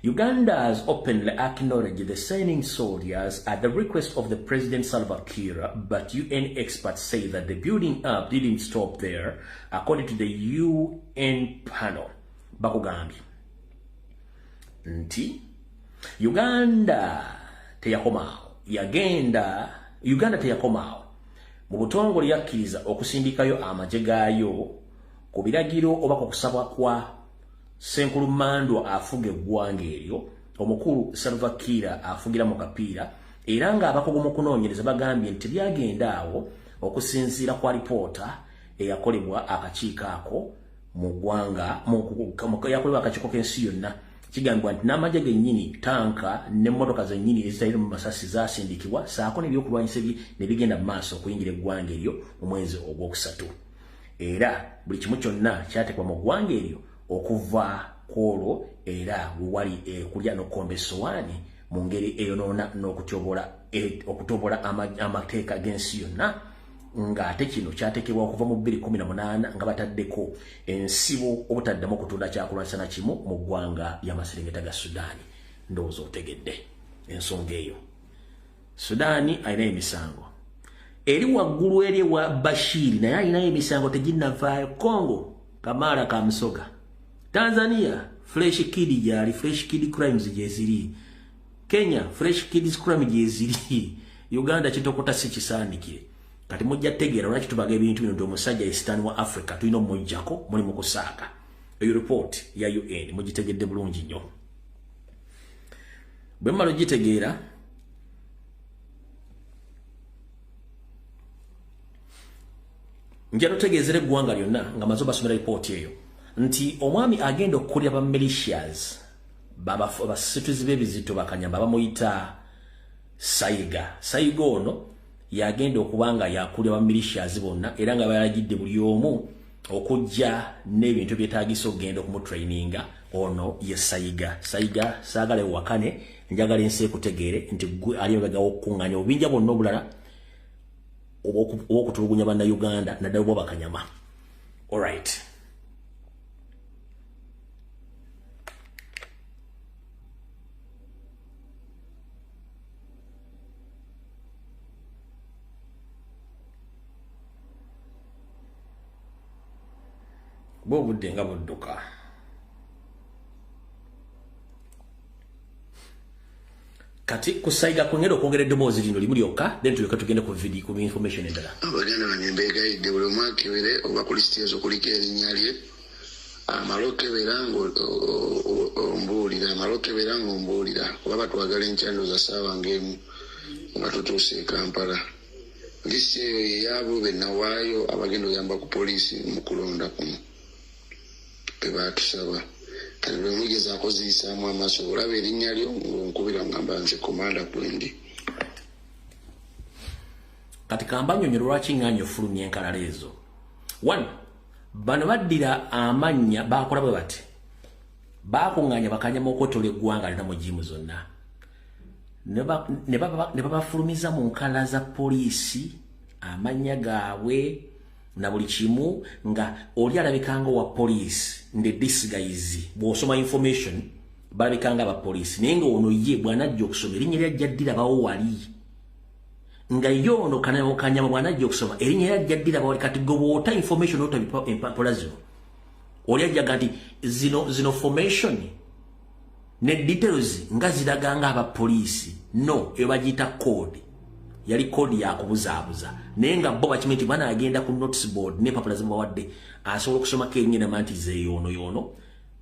Uganda has openly acknowledged the signing soldiers at the request of the President Salva Kiir, but UN experts say that the building up didn't stop there, according to the UN panel. Bakugambye nti Uganda teyakomaawo mu butongole yakkiriza okusindikayo amagye gaayo ku biragiro oba ku kusaba kwa Senkulu Mandwa afuga eggwanga eryo omukulu Salva Kiir afugira mu kapiira era ng'abakugu mu kunoonyereza bagambye nti byagenda awo okusinziira kwa lipoota eyakolebwa akakiiko ako mu ggwanga yakolebwa akakiiko k'ensi yonna kigambibwa nti n'amagye gennyini tanka n'emmotoka zennyini ezitayire mu masasi zaasindikibwa saako n'ebyokulwanyisa ne bigenda mu maaso okuyingira eggwanga eryo mu mwezi ogwokusatu era buli kimu kyonna kyatekwa mu ggwanga eryo okuva kwolwo era wali kulya n'okkomba essowaani mu ngeri eyonoona n'okutobola amateeka g'ensi yonna ng'ate kino kyateekebwa okuva mu 2018 nga bataddeko ensibo obutaddamu okutunda kyakulwanyisa na kimu mu ggwanga ly'Amaserengeta ga Sudaani. Ndowooza otegedde ensonga eyo. Sudaani alinayo emisango eri waggulu eri wa Bashir naye alinayo emisango teginnavaayo. Congo Kamala Kamusoga, Tanzania Fresh Kid gyali, Fresh Kid Crimes gyeziri, Kenya Fresh Kids Crime gyeziri, Uganda kitokota si kisandikire. Kati mujja tegeera lwaki tubaga ebintu bino ndi omusajja Eastern wa Africa tulina omujjako muli mu kusaaka. Eyo report ya UN mugitegedde bulungi nnyo. Bwe mmala ogitegeera njalo tegeezere eggwanga lyonna nga maze basomera report eyo nti omwami agenda okukulya ba militias abasituzi b'ebizito bakanyamba bamuyita Sayiga ono yagenda okubanga yakulya ba militias bonna era nga bayagidde buli omu okujja n'ebintu byetaagisa okugenda okumutraininga. Ono ye Sayiga saagala ewakane njagala ensi ekutegeere nti gwe ali obagawo okukuŋŋaanya obubinja bonna obulala obw'okutulugunya bannayuganda naddala bwo bakanyama. Alright. Bwo budde nga budduka. Kati kusayiga kongera okwongera eddoboozi lino limu lyokka then tulyoka tugende ku video ku information endala. Abaganda bano mbeegayidde buli omu akebere oba ku lisiti ezo kuliko erinnya lye amala okebera ng'ombuulira kuba batwagala enkyandooza ssaawa ng'emu nga tutuuse e Kampala. Lisiti eyo yeyaabo be nawaayo abagenda oyamba ku poliisi mu kulonda kuno be baatusaba. Kati bwe mugezaako ziyisaamu amaaso olaba erinnya lyo ng'onkubira ngamba nze komanda kwendi. Kati kambanyonyo lwaki ng'anya ofulumya enkalala ezo. 1. Bano baddira amannya baakola bwe bati. Baakuŋŋaanya bakanyama okwotola eggwanga lina mu jimu zonna. Ne babafulumiza mu nkala za poliisi amannya gaabwe na buli kimu nga oli alabikanga wa police nde disguise bw'osoma information balabikanga aba police naye nga ono ye bwanajja okusoma erinnya lyajja ddirabawo wali nga yo ono kanyama bwanajja okusoma erinnya lyajja ddirabawo kati goboota information otabipa empapula zino oli ajjaga nti zino formation ne details nga ziraganga aba police no ebagiyita code yali code yakubuzaabuza naye nga bo bakimenti bana agenda ku notice board ne papula zimubawadde asobola okusoma kenyine manti yono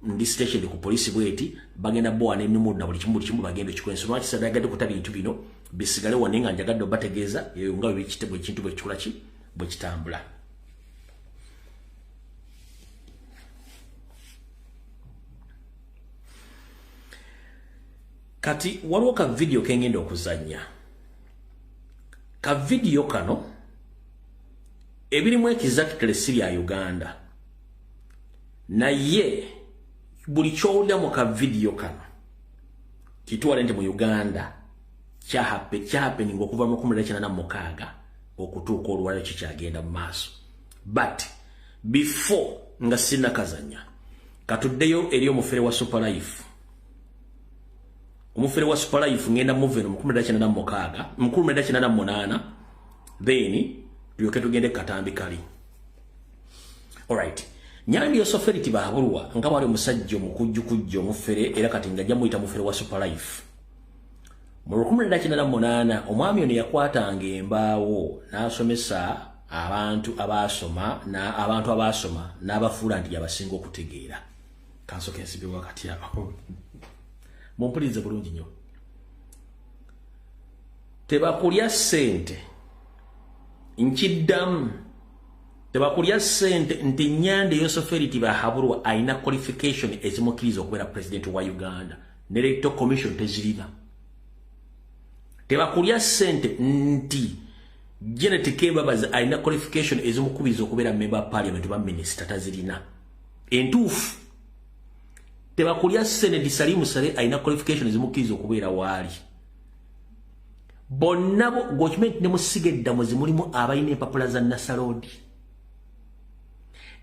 ndi station ku police bweti bagenda bo ne numu na buli kimu bagenda ekikwenso lwaki sadagadde kutali bintu bino bisigale wanenga njagadde obategeeza yeyo nga bikitebwe kintu bwe kikola ki bwe kitambula. Kati waliwo ka video kengenda okuzanya ka video kano ebirimu ekizakitale siri ya Uganda naye buli kyowulira mu ka video kano kitwala nti mu Uganda kyahapening okuva mu 1996 okutuuka olwala kikyagenda mu maaso but before nga sina kazanya katuddeyo eri omufere wa Superlife omufere wa Superlife ngenda muveno mu 1998 then tuyoke tugende katambi kali. Alright, Nyandi Yosoferiti bahabulwa nga wali omusajja omukujjukujjo omufere era kati nga ajja muyita mufere wa Superlife mu 1998 omwami ono yakwatanga embaawo n'asomesa abantu abasoma n'abafuula nti yabasinga okutegeera kansoka ensibibwa kati awo mumpulirize bulungi nnyo tebakulya ssente nkiddamu tebakulya ssente nti Nyandi Yosoferiti bahabulwa ayina qualification ezimukkiriza okubeera president wa Uganda ne electoral commission tezirina. Tebakulya ssente nti Janet Kebabazi ayina qualification ezimukkiriza okubeera member of parliament ba minister tazirina entuufu. Tebakulya ssente ndi Salimu Sale ayina qualification ezimukkiriza okubeera waali. Bonna bo government ne musigedda muzi mulimu abayina empapula za Nasarodi.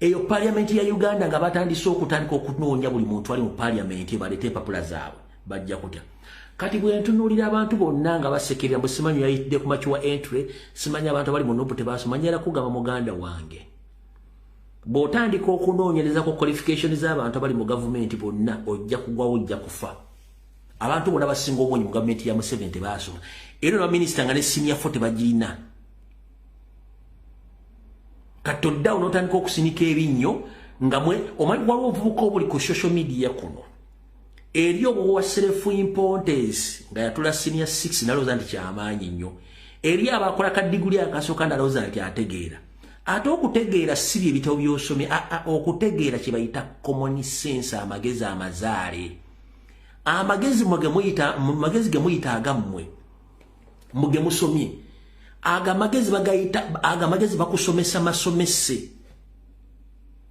Eyo parliament ya Uganda nga batandise okutandika okunoonya buli muntu ali mu parliament balete empapula zaabwe bajja kutya. Kati bwe ntunuulira abantu bonna nga basekerera mbu simanyi yayitidde ku makiwa entry simanyi abantu bali mu nobu tebasomanya era kugamba muganda wange. Bw'otandika okunoonyereza ku qualification z'abantu abali mu government bonna ojja kugwawo ojja kufa. Abantu bonna basinga obwonyi mu government ya Museveni tebasoma. Era na minister nga ne senior 40 bagirina. Katodda onotandika okusinika ebinnyo nga mwe omanyi waliwo obuvubuka obuli ku social media kuno. Eri obuwa self importance nga yatula senior 6 naloza nti kyamaanyi nnyo. Eri abakola kadiguli akasooka naloza nti ategeera. Ate okutegeera si ebitabo by'osomye okutegeera kye bayita common sense amagezi amazaale. Amagezi ge muyita agammwe muge musomye agamagezi bakusomesa masomese.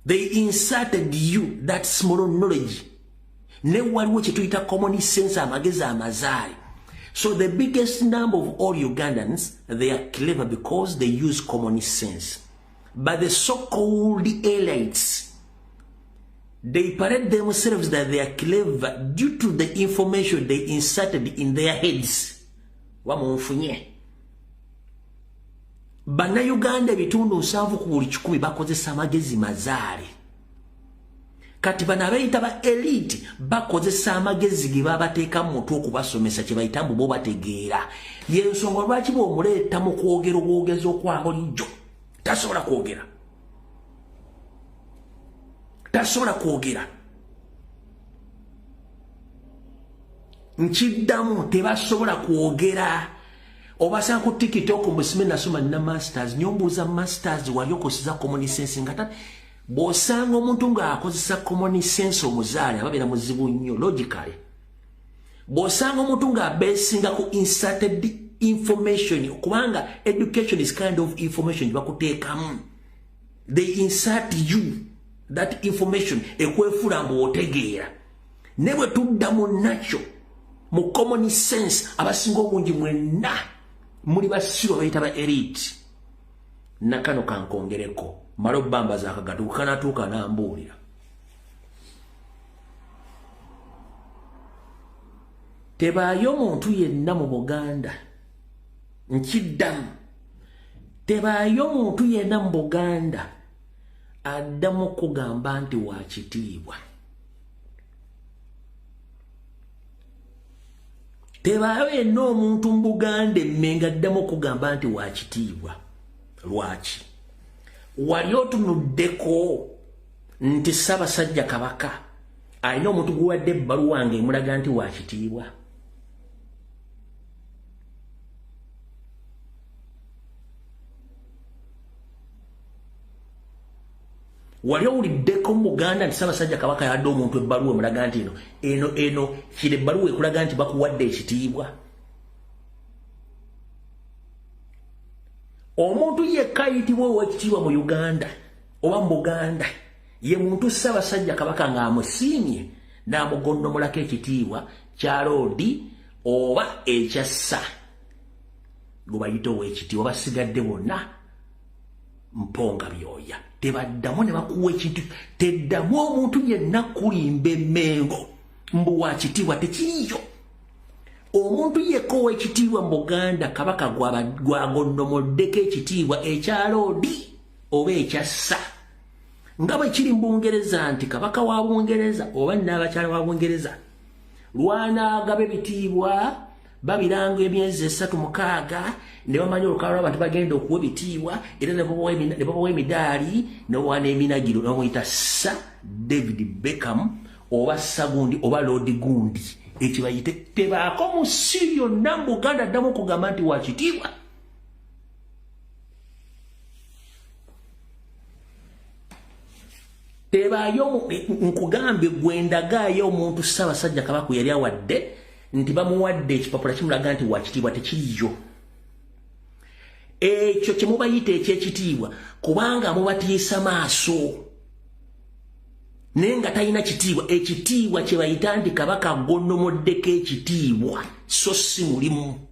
They inserted you that small knowledge. Ne waliwo kye tuyita common sense amagezi amazaale. So the biggest number of all Ugandans, they are clever because they use common sense. But the so-called elites, they parade themselves that they are clever due to the information they inserted in their heads. Wamunfunye. Bana Uganda bitundu 7 ku buli 10 bakozesa amagezi mazaale. Kati bana bayita ba elite bakozesa amagezi ge babateeka mu mutwe okubasomesa kye bayita mbu bo bategeera. Yensonga lwaki bw'omuleeta mu kwogera obwogezi okwa bulijjo tasobola kwogera. Tasobola kwogera. Nkiddamu tebasobola kwogera. Obasanga ku TikTok musime nasoma na masters nyombuza masters wali okosiza common sense ngata bosanga omuntu nga akozesa common sense omuzaale ababeera muzibu nnyo logically. Bosanga omuntu nga abesinga ku inserted information kubanga education is kind of information bakuteekamu. They insert you that information ekwefula mbu otegeera. Ne bwe tuddamu nakyo mu common sense abasinga obungi mwenna muli basiro bayita ba elite. Nakano kankongereko malo bamba za kagatu kanatuuka nambuulira. tebaayo muntu yenna mu Buganda nkiddamu tebaayo muntu yenna mu Buganda addamu kugamba nti wa kitiibwa tebaayo yenna omuntu mu Buganda emmenga addamu kugamba nti wa kitiibwa lwaki wali otunuddeko nti Ssaabasajja Kabaka alina omuntu guwadde ebbaluwa wange emulaga nti wa kitiibwa wali owuliddeko mu Buganda nti Ssaabasajja Kabaka yadde omuntu ebbaluwa emulaga nti eno kiri ebbaluwa ekulaga nti bakuwadde ekitiibwa omuntu yekka ayitibwa ow'ekitiibwa mu Uganda oba mu Buganda ye muntu Ssaabasajja Kabaka ng'amusiimye n'amugonnomolako ekitiibwa kya loodi oba ekyassa gwe bayita ow'ekitiibwa basigadde bonna mponga byoya tebaddamu ne bakuwa ekintu teddamu omuntu yenna kulimba emmengo mbu wa kitiibwa tekiriyo omuntu yekka ow'ekitiibwa mu Buganda Kabaka gwagonnomoddeko ekitiibwa ekya loodi oba ekyassa nga bwe kiri mu Bungereza nti Kabaka wa Bungereza oba n'abakyala wa Bungereza lwanaagaba ebitiibwa babiranga emyezi 36 ne bamanya olukala lw'abantu bagenda okuwa ebitiibwa era ne babawa emidaali n'owa n'eminagiro n'omuyita Sir David Beckham oba Sagundi oba Lord Gundi ekibayite tebaako mu nsi yonna mu Buganda addamu okugamba nti wa kitiibwa tebaayo nkugambye gwendagaayo omuntu Ssaabasajja Kabaka yali awadde nti bamuwadde ekipapula kimulaga nti wa kitiibwa tekiriyo ekyo kye mubayita ekyekitiibwa kubanga mubatiisa maaso naye nga talina kitiibwa ekitiibwa kye bayita nti Kabaka agonnomoddeko ekitiibwa so si mulimu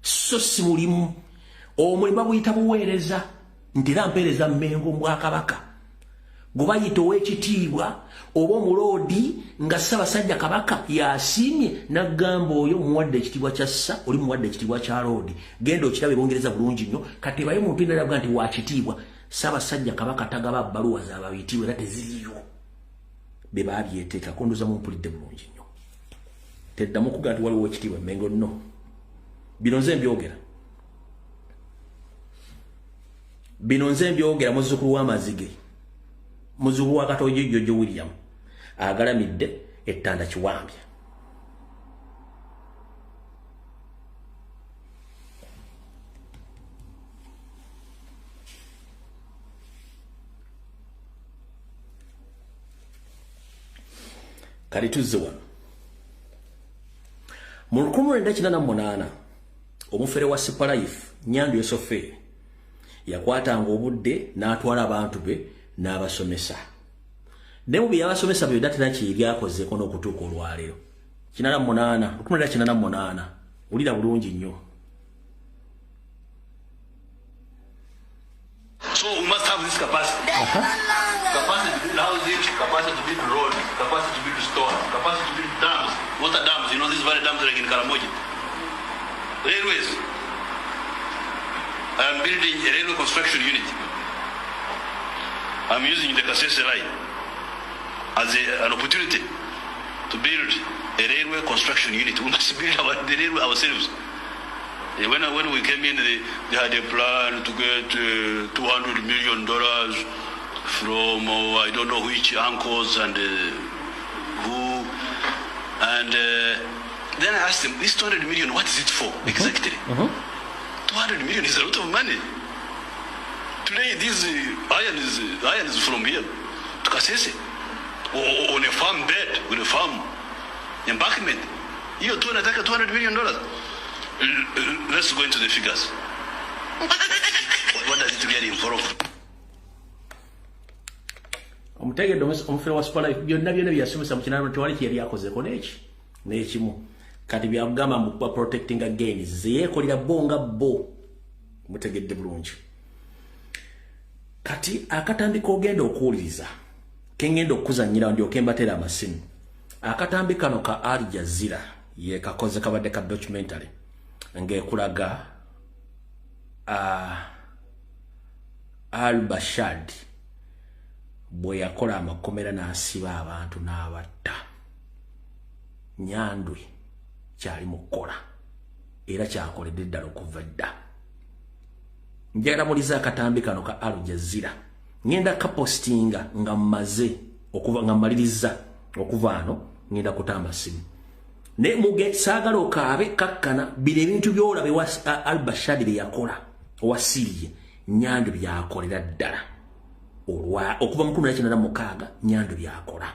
so si mulimu omulimu baguyita buweereza nti era mpeereza mmengo mu Bwakabaka gwe bayita ow'ekitiibwa oba omuloodi nga Ssaabasajja Kabaka yasiimye n'agamba oyo muwadde ekitiibwa kya ssa oli muwadde ekitiibwa kya loodi genda okirabe Bungereza bulungi nnyo kati bayo muntu yenna alaga nti wa kitiibwa Ssaabasajja Kabaka tagaba bbaluwa z'ababiyitiibwa era teziriyo be baabyeteeka kondoza mumpulidde bulungi nnyo teddamu kugaa nti waliwo ekitiibwa emmengo nno bino nze mbyogera muzzukulu w'amazige muzzukulu wa Katojo Jojo William agalamidde ettanda Kiwambya kali tuzze wano mu 1988 omufere wa Superlife Nyandu Yesoferi yakwatanga obudde n'atwala abantu be n'abasomesa ne mu byabasomesa byo datira kiri akozeeko n'okutuuka olwaleero 1988 ulira bulungi nnyo. So we must have this capacity. Capacity to build houses, capacity to build roads, capacity to build stores, capacity to build dams, water dams. You know, these very dams like in Karamoja. Railways. I am building a railway construction unit. I'm using the Kasese line as an opportunity to build a railway construction unit. We must build the railway ourselves. When we came in, they had a plan to get $200 million from I don't know which uncles and who. And then I asked them, this 200 million, what is it for exactly? 200 million is a lot of money. Today, this iron is from here to Kasese, on a farm bed, with a farm embankment. You're $200 million. Let's go into the figures. What does it really involve? Omutegedde omufere wa Superlife byonna byasomesa mu kinaalo tewali kye byakozeeko n'ekimu kati byagamba mu kuba protecting again zeyeekolera bo nga bo mutegedde bulungi Kati akatambi kogenda okuwuliriza kengenda okuzannyira ndio kembatera amasimu akatambi kano ka Al Jazeera ye kakoze kabadde ka documentary ngekulaga al-Bashad bwe yakola amakomera n'asiba abantu n'abatta Nyandwi kyali mukola era kyakoledde ddala okuva dda njagala muliza akatambi kano ka Al Jazeera ngenda kapostinga nga mmaze okuva nga maliriza okuva ano ngenda kutamba simu ne muge saagala okaabe kakkana bire ebintu byolabe wa al-Bashad bye yakola owa Syria Nyandwi byakolera ddala olwa okuva mu 1996 Nyandwi byakola.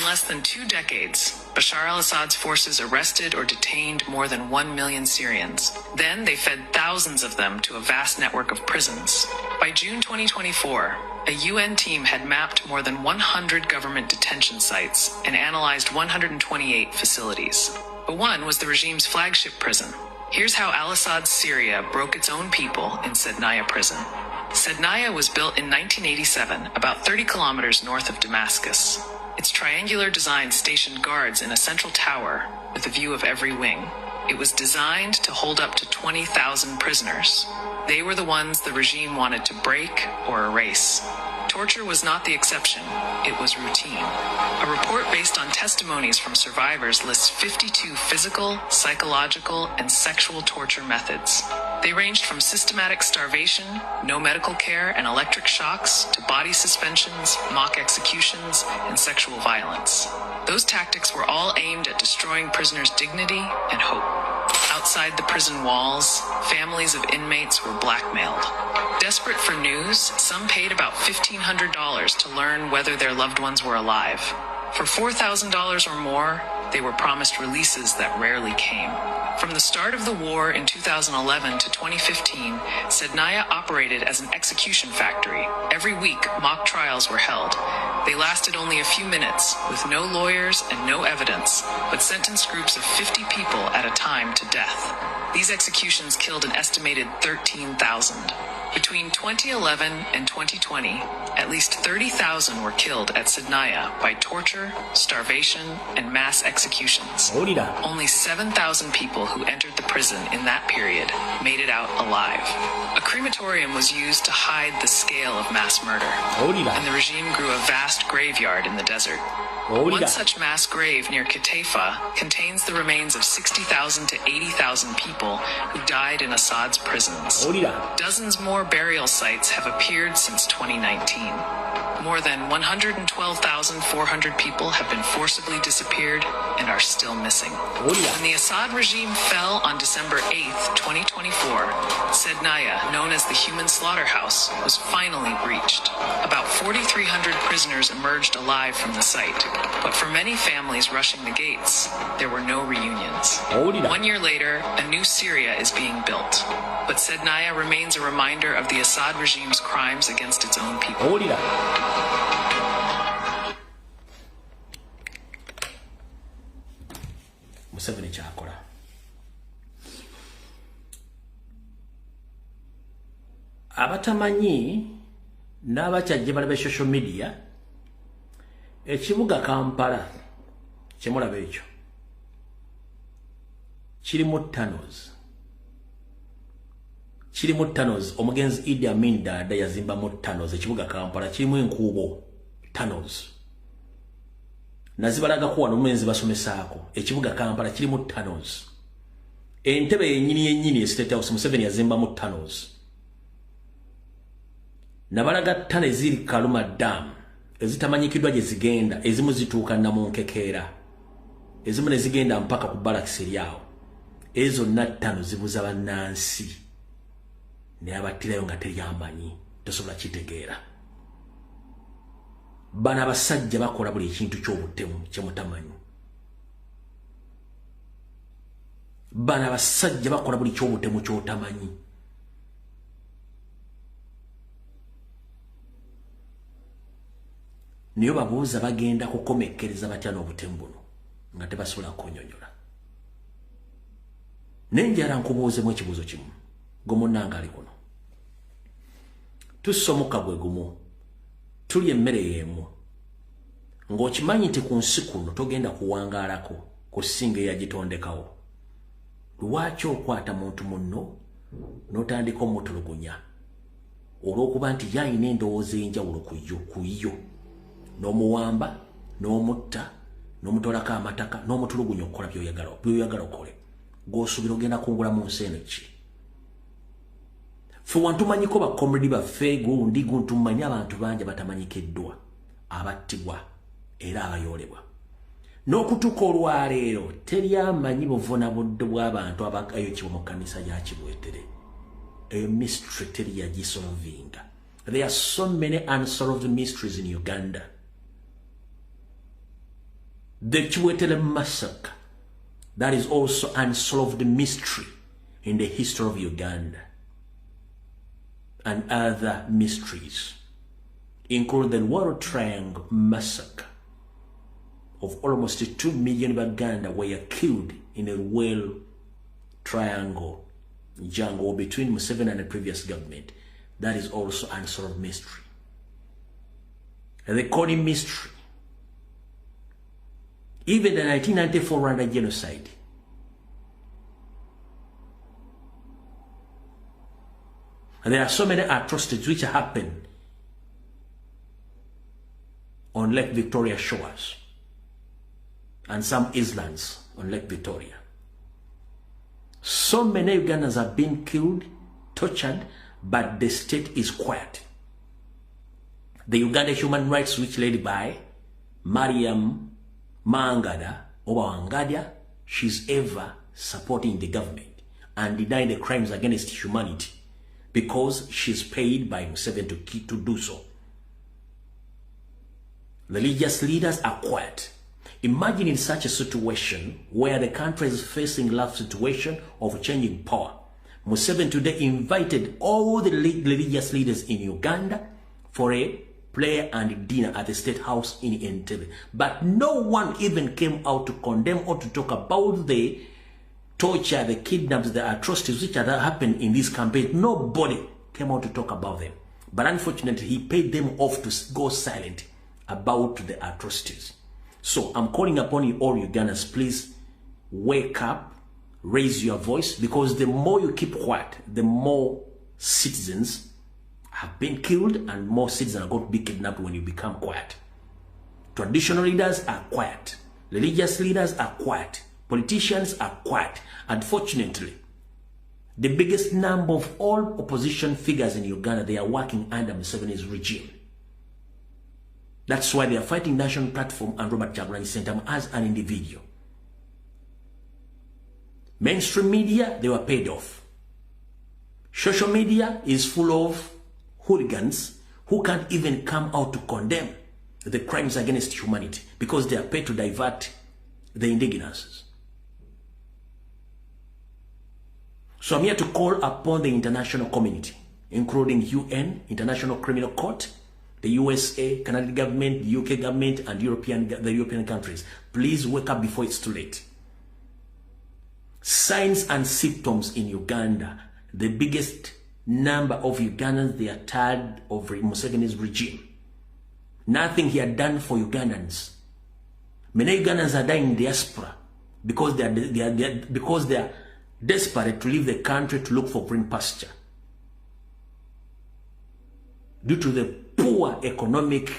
Less than 2 decades, Bashar al-Assad's forces arrested or detained more than 1 million Syrians. Then they fed thousands of them to a vast network of prisons. By June 2024, a UN team had mapped more than 100 government detention sites and analyzed 128 facilities. But one was the regime's flagship prison. Here's how al-Assad's Syria broke its own people in Sednaya prison. Sednaya was built in 1987, about 30 kilometers north of Damascus. Its triangular design stationed guards in a central tower with a view of every wing. It was designed to hold up to 20,000 prisoners. They were the ones the regime wanted to break or erase. Torture was not the exception, it was routine. A report based on testimonies from survivors lists 52 physical, psychological, and sexual torture methods. They ranged from systematic starvation, no medical care, and electric shocks to body suspensions, mock executions, and sexual violence. Those tactics were all aimed at destroying prisoners' dignity and hope. Outside the prison walls, families of inmates were blackmailed. Desperate for news, some paid about $1,500 to learn whether their loved ones were alive. For $4,000 or more, they were promised releases that rarely came. From the start of the war in 2011 to 2015, Sednaya operated as an execution factory. Every week, mock trials were held. They lasted only a few minutes, with no lawyers and no evidence, but sentenced groups of 50 people at a time to death. These executions killed an estimated 13,000. Between 2011 and 2020, at least 30,000 were killed at Sednaya by torture, starvation, and mass executions. Only 7,000 people who entered the prison in that period made it out alive. A crematorium was used to hide the scale of mass murder, and the regime grew a vast graveyard in the desert. One such mass grave near Kutaifa contains the remains of 60,000 to 80,000 people who died in Assad's prisons. Dozens more burial sites have appeared since 2019. More than 112,400 people have been forcibly disappeared and are still missing. When the Assad regime fell on December 8th, 2024, Sednaya, known as the human slaughterhouse, was finally breached. About 4,300 prisoners emerged alive from the site, but for many families rushing the gates, there were no reunions. 1 year later, a new Syria is being built, but Sednaya remains a reminder of the Assad regime's crimes against its own people. Museveni kyakola abatamanyi n'abakyajje balaba social media ekibuga Kampala kyemulaba ekyo kirimu tunnels omugenzi Idi Amin Dada yazimbamu tunnels ekibuga Kampala kirimu enkuubo tunnels nazibalaga kuwa n'omwenzi basomesaako ekibuga Kampala kirimu tunnels entebe yennyini State House Museveni yazimbamu tunnels nabalaga ttane ziri Kaluma Dam ezitamanyikiddwa gye zigenda ezimu zituuka Namunkekeera ezimu ne zigenda mpaka ku Barracks eryawo ezo ttano zibuza bannansi ne abattirayo nga teryamanyi tosobola kitegeera bana abasajja bakola buli ekintu ky'obutemu kyemutamanyi bana abasajja bakola buli ky'obutemu ky'otamanyi niyo babuuza bagenda kukomekkereza batya n'obutemu buno nga tebasobola kunyonyola. Nenjala nkubuuzemu ekibuuzo kimu gwe munnange ali kuno. Tusomoka gwe gumu, tuli emmere y'emu, ng'okimanyi nti ku nsi kuno togenda kuwangaalako kusinga eyagitondekawo. Lwaki okwata muntu munno n'otandika omutulugunya olw'okuba nti yalina endowooza enjawulo ku yo, n'omuwamba n'omutta n'omutolako amataka n'omutulugunya okukola by'oyagala okole, gw'osuubira ogenda kungula mu nsi eno ki? Ffe wantumanyiko bakomredi baffe gundi guntumanyi abantu bangi batamanyikiddwa abattibwa era abayoolebwa. N'okutuuka olwaleero teri amanyi buvunabudde bw'abantu abagayokibwa mu kkanisa ya Kibwetere. Eyo mystery teri yagisolvinga. There are so many unsolved mysteries in Uganda. The Kibwetere massacre, that is also unsolved mystery in the history of Uganda. And other mysteries, including the World Triangle massacre of almost 2 million Baganda were killed in a World Triangle jungle between Museveni and the previous government. That is also unsolved mystery. And they call it mystery. Even the 1994 Rwanda genocide. And there are so many atrocities which happen on Lake Victoria shores and some islands on Lake Victoria. So many Ugandans have been killed, tortured, but the state is quiet. The Uganda Human Rights Watch led by Mariam Mangada Obawangadia, she's ever supporting the government and denying the crimes against humanity because she's paid by Museveni to do so. Religious leaders are quiet. Imagine in such a situation where the country is facing a rough situation of changing power. Museveni today invited all the religious leaders in Uganda for a prayer and dinner at the State House in Entebbe. But no one even came out to condemn or to talk about the torture, the kidnaps, the atrocities which have happened in this campaign. Nobody came out to talk about them. But unfortunately, he paid them off to go silent about the atrocities. So I'm calling upon you all Ugandans, please wake up, raise your voice, because the more you keep quiet, the more citizens have been killed and more citizens are going to be kidnapped when you become quiet. Traditional leaders are quiet. Religious leaders are quiet. Politicians are quiet. Unfortunately, the biggest number of all opposition figures in Uganda, they are working under Museveni's regime. That's why they are fighting National Platform and Robert Kyagulanyi Ssentamu as an individual. Mainstream media, they were paid off. Social media is full of hooligans who can't even come out to condemn the crimes against humanity because they are paid to divert the indigenous. So I'm here to call upon the international community, including UN, International Criminal Court, the USA, Canadian government, the UK government, and the European countries. Please wake up before it's too late. Signs and symptoms in Uganda. The biggest number of Ugandans, they are tired of Museveni's regime. Nothing he had done for Ugandans. Many Ugandans are dying in diaspora because they are desperate to leave the country to look for green pasture due to the poor economic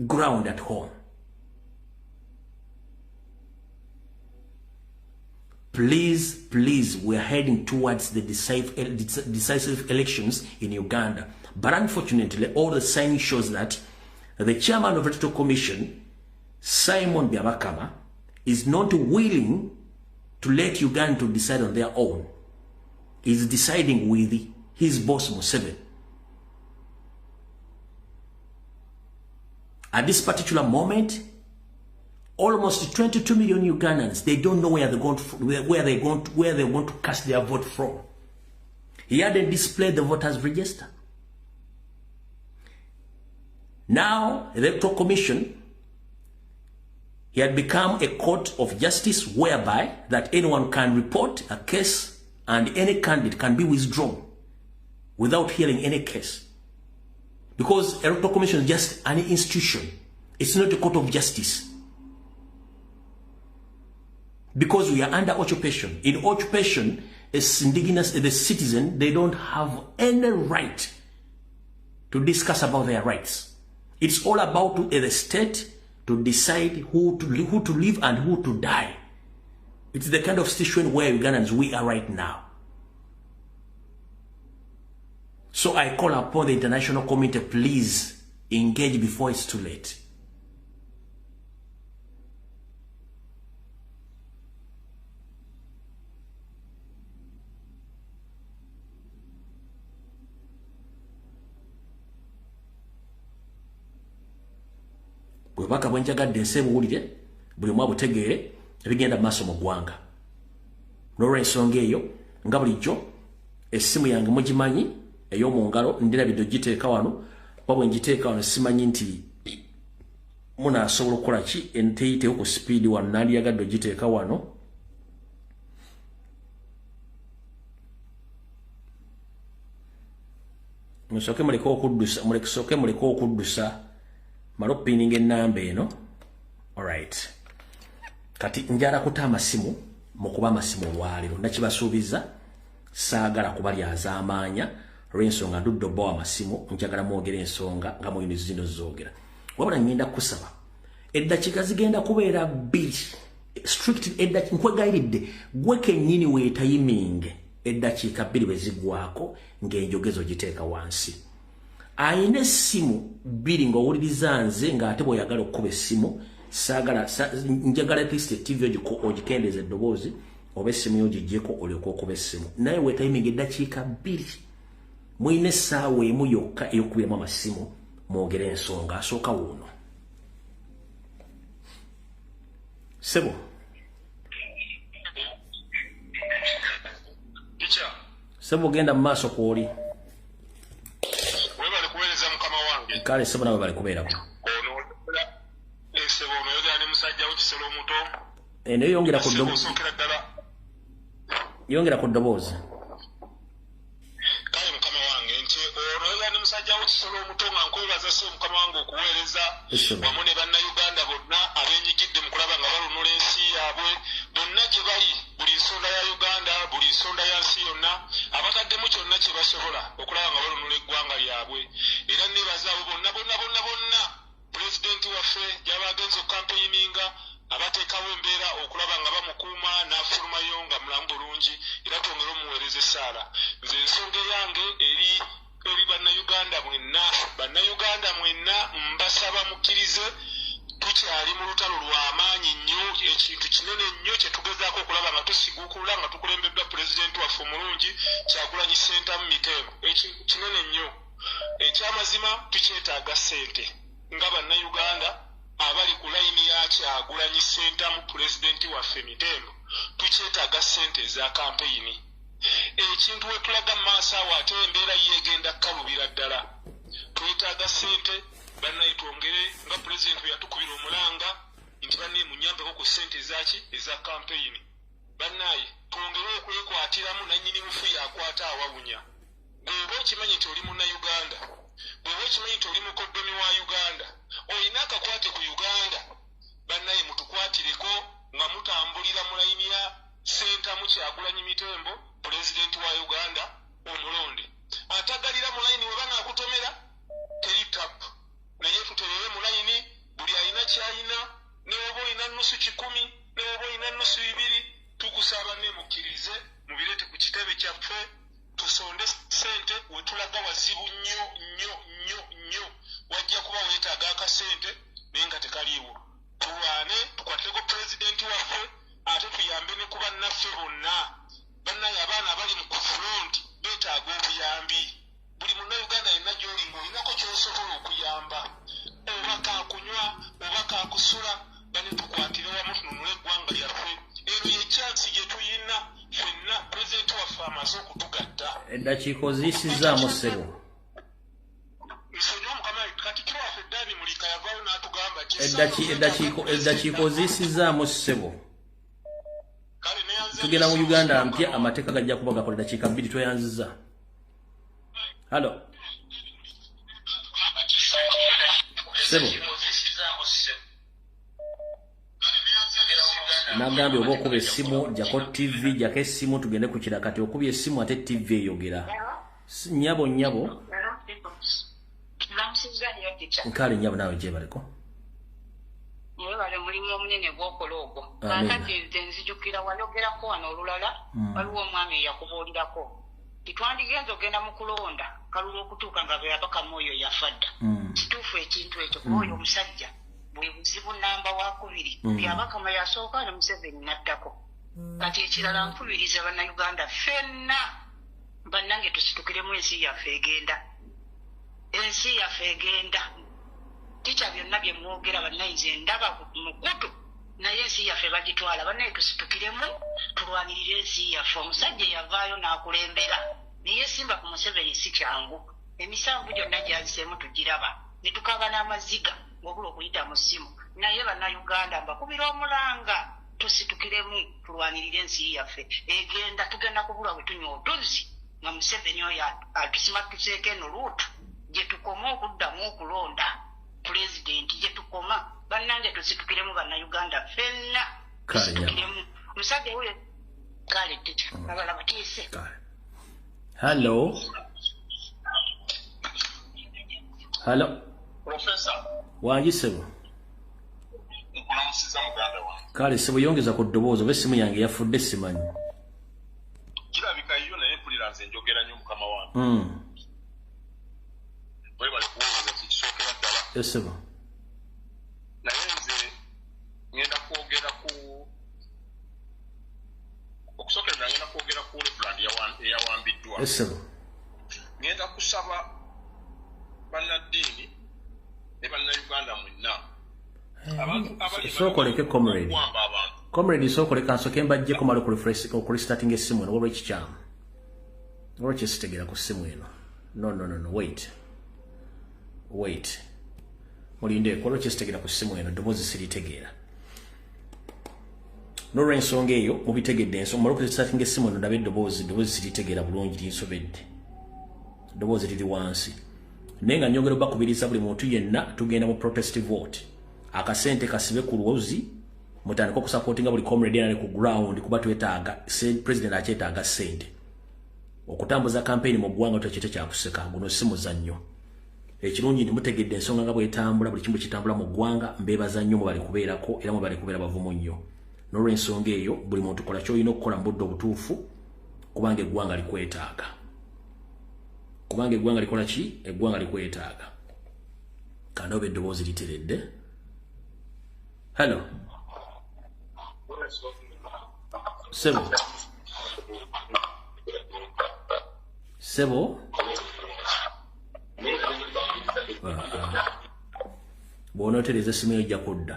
ground at home. Please, please, we're heading towards the decisive elections in Uganda. But unfortunately, all the signs shows that the chairman of the Electoral Commission, Simon Byabakama, is not willing to let Uganda to decide on their own. He's deciding with his boss Museveni. At this particular moment, almost 22 million Ugandans, they don't know where they're going to cast their vote from. He hadn't displayed the voters' register. Now, the Electoral Commission, He had become a court of justice whereby that anyone can report a case and any candidate can be withdrawn without hearing any case. Because Electoral Commission is just an institution. It's not a court of justice. Because we are under occupation. In occupation, as indigenous, the citizen, they don't have any right to discuss about their rights. It's all about the state to decide who to live and who to die. It's the kind of situation where Ugandans we are right now. So I call upon the international community, please engage before it's too late. Bwebaka bwenjagadde nsebuwulire buli mwa butegeere ebigenda maaso mu ggwanga. N'olw'ensonga eyo nga bulijjo essimu yange mugimanyi ey'omu ngalo ndirabidde ogiteeka wano wabwe ngiteeka wano simanyi nti munaasobola okukola ki enteyiteyo ku sipiidi wano nandiyagadde ogiteeka wano. Musooke muleke okuddusa malo pinning ennamba eno. Alright. Kati njala kuta amasimu mu kuba amasimu olwaliro nakibasuubiza saagala kubalyaza amaanya olw'ensonga ndudde bwa amasimu njagala mwogera ensonga nga muyini zino zoogera wabula ngenda kusaba eddakiika zigenda kubeera bbiri strict eddakiika nkwegayiridde gwe kennyini weetayiming eddakiika bbiri bwe ziggwako ng'enjogezo giteeka wansi. Ayina essimu bbiri ng'owuliriza nze ng'ate bw'oyagala okukuba essimu njagala at least TV ogikendeeza eddoboozi oba essimu yogiggyeko olyoka okuba essimu naye weetayiminga eddakiika bbiri muyina essaawa emu yokka ey'okubiramu amasimu mwogere ensonga. Asooka wuuno sebo sebo genda mu maaso kw'oli kale sebo nawe bali kubeerako naye yongera ku ddoboozi kale mukama wange nti olwoya ne musajja wo kisolo omuto nga nkwebaza se mukama wange okuweereza wamu ne bannayuganda bonna abenyigidde mu kulaba nga balunula ensi yaabwe bonna gye bali buli nsonda ya Uganda buli nsonda ya nsi yonna abataddemu kyonna kye basobola okulaba nga balunula eggwanga lyabwe era nebaza abo bonna pulezidenti waffe gy'aba agenza okukampeyininga abateekawo embeera okulaba nga bamukuuma n'afulumayo nga mulamu bulungi era twongere omuweereza essaala. Nze ensonga yange eri bannayuganda mwenna mbasaba mukkirize tukyali mu lutalo lw'amaanyi nnyo. Ekintu kinene nnyo kye tugezaako okulaba nga tusiguukulula nga tukulembeddwa pulezidenti waffe omulungi Kyagulanyi Ssentamu Miteembo. Ekintu kinene nnyo ekyamazima tukyetaaga ssente nga bannayuganda abali ku layini ya Kyagulanyi Ssentamu pulezidenti waffe Miteembo tukyetaaga ssente eza kampeyini. Ekintu we tulaga mu maaso awo ate embeera yeegenda kalubira ddala. Twetaaga ssente bannaye twongere nga pulezidenti bwe yatukubira omulanga nti bannaye munyambeko ku ssente eza kampeyini. Bannaye twongere okwekwatiramu nannyini bufu yakwata awawunya. Bw'oba okimanyi nti oli munnayuganda, bw'oba okimanyi nti oli mukoddomi wa Uganda, olina akakwate ku Uganda, bannaye mutukwatireko nga mutambulira mu layini ya Ssentamu Kyagulanyi Miteembo pulezidenti wa Uganda omulonde. Atagalira mu layini weba ng'akutomera teri tapu, naye tuterere mu layini buli alina kyalina, ne woba olina nnusu 100 ne woba olina nnusu 2 tukusaba ne mukkirize mubireete ku kitebe kyaffe tusonde ssente wetulaga wazibu nnyo wajja kuba weetaaga akasente naye nga tekaliiwo. Tulwane tukwateko pulezidenti waffe ate tuyambe ne ku bannaffe bonna. Bannaye abaana abali mu kufulonti beetaaga obuyambi. Buli munnayuganda yenna gy'oli ng'olinako ky'osobola okuyamba, oba kaakunywa oba kaakusula, bane tukwatire wamu tununule eggwanga lyaffe. Ero ye kyansi gye tuyina ffenna pulezidenti waffe amaze okutugatta. Eddakiika oziyisizaamu ssebo. Nsonyiwa mukama Katikkiro waffe Dani Mulika yavaayo n'atugamba nti eddakiiko zisizaamu ssebo tugenda mu Uganda mpya amateeka gajja kuba gakola eddakiika 2 tweyanziza. Halo ssebo nagambye oba okuba essimu jjako TV jjako essimu tugende ku kira kati okubye essimu ate TV eyogera nyabo nkale nyabo nawe gyebaleko webale mulimu omunene gwokola ogwo kakati nzijukira walyogerako wano olulala waliwo omwami eyakubuulirako titwandigenza ogenda mu kulonda kalula okutuuka nga beyabakamu oyo yafadda kituufu ekintu ekyo kuba oyo omusajja bwe buzibu namba wakubiri byabakama yasooka ne Museveni naddako kati ekirala nkubiriza bannayuganda ffenna bannange tusitukiremu ensi yaffe egenda ticha byonna bye mwogera bannayinze ndaba mukutu naye ensi yaffe bagitwala bannaye tusitukiremu tulwanirire ensi yaffe omusajja yavaayo n'akulembera naye simba ku Museveni si kyangu emisanvu gyonna gyaziseemu tugiraba ne tukaba n'amaziga ng'obula okuyita mu ssimu naye bannayuganda mbakubira omulanga tusitukiremu tulwanirire ensi yaffe egenda tugenda kubula bwe tunywa otuzi nga Museveni oyo atusimatuseeko eno luutu gye tukoma okuddamu okulonda pulezidenti gye tukoma bannange tusitukiremu bannayuganda ffenna tusitukiremu omusajja oyo kale teta abala batiise. Halo Professor wangi ssebo nkulamusiza muganda wange kale ssebo yongeza ku ddoboozi oba essimu yange yafudde simanyi kirabika yo naye mpulira nze njogera nnyo mukama wange webale kuwooza kikisookera ddala ssebo naye nze ngenda kwogera ku okusookera ngenda kwogera ku Leland eyawambiddwa ssebo ngenda kusaba bannaddiini ne bannayuganda mwenna sookoleke comrade sookoleka nsooke mbajjeko mali okulistartinga essimu eno olw'ekyo kikyamu olwekyo sitegera ku ssimu eno no wait mulindeeko olwekyo sitegera ku ssimu eno ddoboozi siritegeera n'olw'ensonga eyo mubitegedde mumale okulistartinga essimu eno ndabe eddoboozi siritegeera bulungi linsobedde ddoboozi liri wansi naye nga nyongera bakubiriza buli muntu yenna tugenda mu protest vote akasente kasibe ku lwozi mutandika okusapootinga buli comrade ali ku ground kuba twetaaga president akyetaaga sente okutambuza campaign mu ggwanga tekite kyakuseka guno si muzannyo ekirungi ndi mutegedde ensonga nga bwetambula buli kimu kitambula mu ggwanga mbeebaza nnyo mubali kubeerako era mubali kubeera bavumu nnyo n'olw'ensonga eyo buli muntu kola kyolina okukola mu budde obutuufu kubanga eggwanga likwetaaga likola ki eggwanga likwetaaga kandi oba eddoboozi literedde. Hello Sebo bw'onootereza essimu eyo ojja kudda.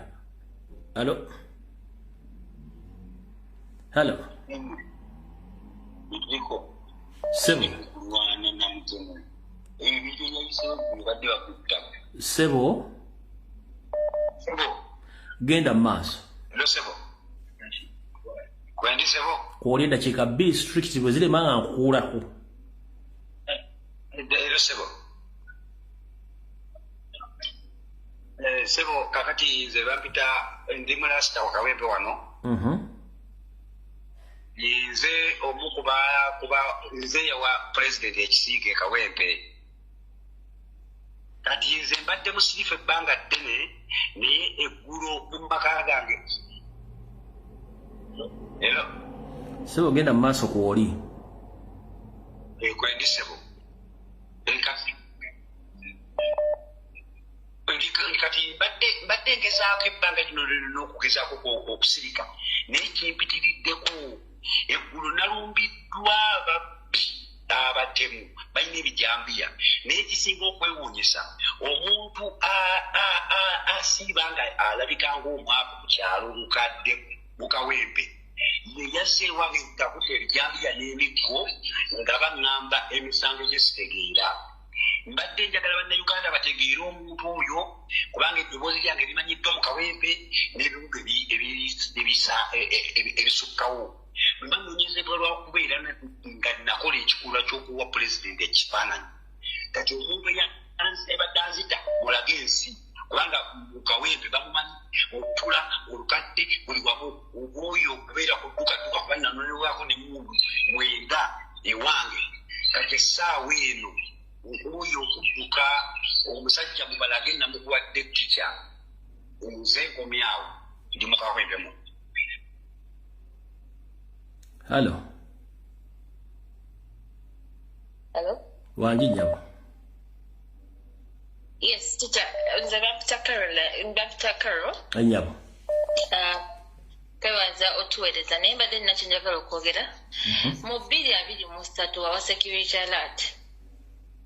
Hello Sebo genda maaso kwoli eddakiika 2 strict bwe zirema nga nkukuulako sebo kakati nze bampita ndi mulasita wakawempe wano nze omu kuba nze yawa president ekisiige kawempe kati nze mbadde musirifu ebbanga ddene naye eggulo mu maka gange sebo genda mu maaso kwoli kwendi sebo kati mbadde ngezaako ebbanga lino n'okugezaako okusirika naye kimpitiriddeko eggulu nalumbiddwa ababbi abatemu balina ebijambiya naye kisinga okwewuunyisa omuntu asiiba nga alabika ng'omwaka ku kyalo mukadde mukawempe ye yazze ewange ngakuta ebijambiya n'emiggo nga baŋŋamba emisango gye sitegeera mbadde njagala bannayuganda bategeere omuntu oyo kubanga eddoboozi lyange limanyiddwa mu kawempe n'ebibuga ebisukkawo mba nonyezebwa lwakubeera nga nakola ekikolwa ky'okuwa pulezidenti ekifaananyi kati omuntu ebadde anzita mulaga ensi kubanga mu kawempe bamumanyi otula olukadde buli wamu obwoyo okubeera ku ddukaduka kuba nanonebwako nemundu mwenda ewange kati essaawa eno oyo okudduka omusajja mubalage namukuwadde tica nze nkomyawo ndi mu kawempemu. Hello. Hello. Wanji nyabo. Yes, teacher. Dr. Carol. Anyabo. Kawaza otuweereza naye mbadde nina kye njagala okwogera. Mu 2023 awa security alert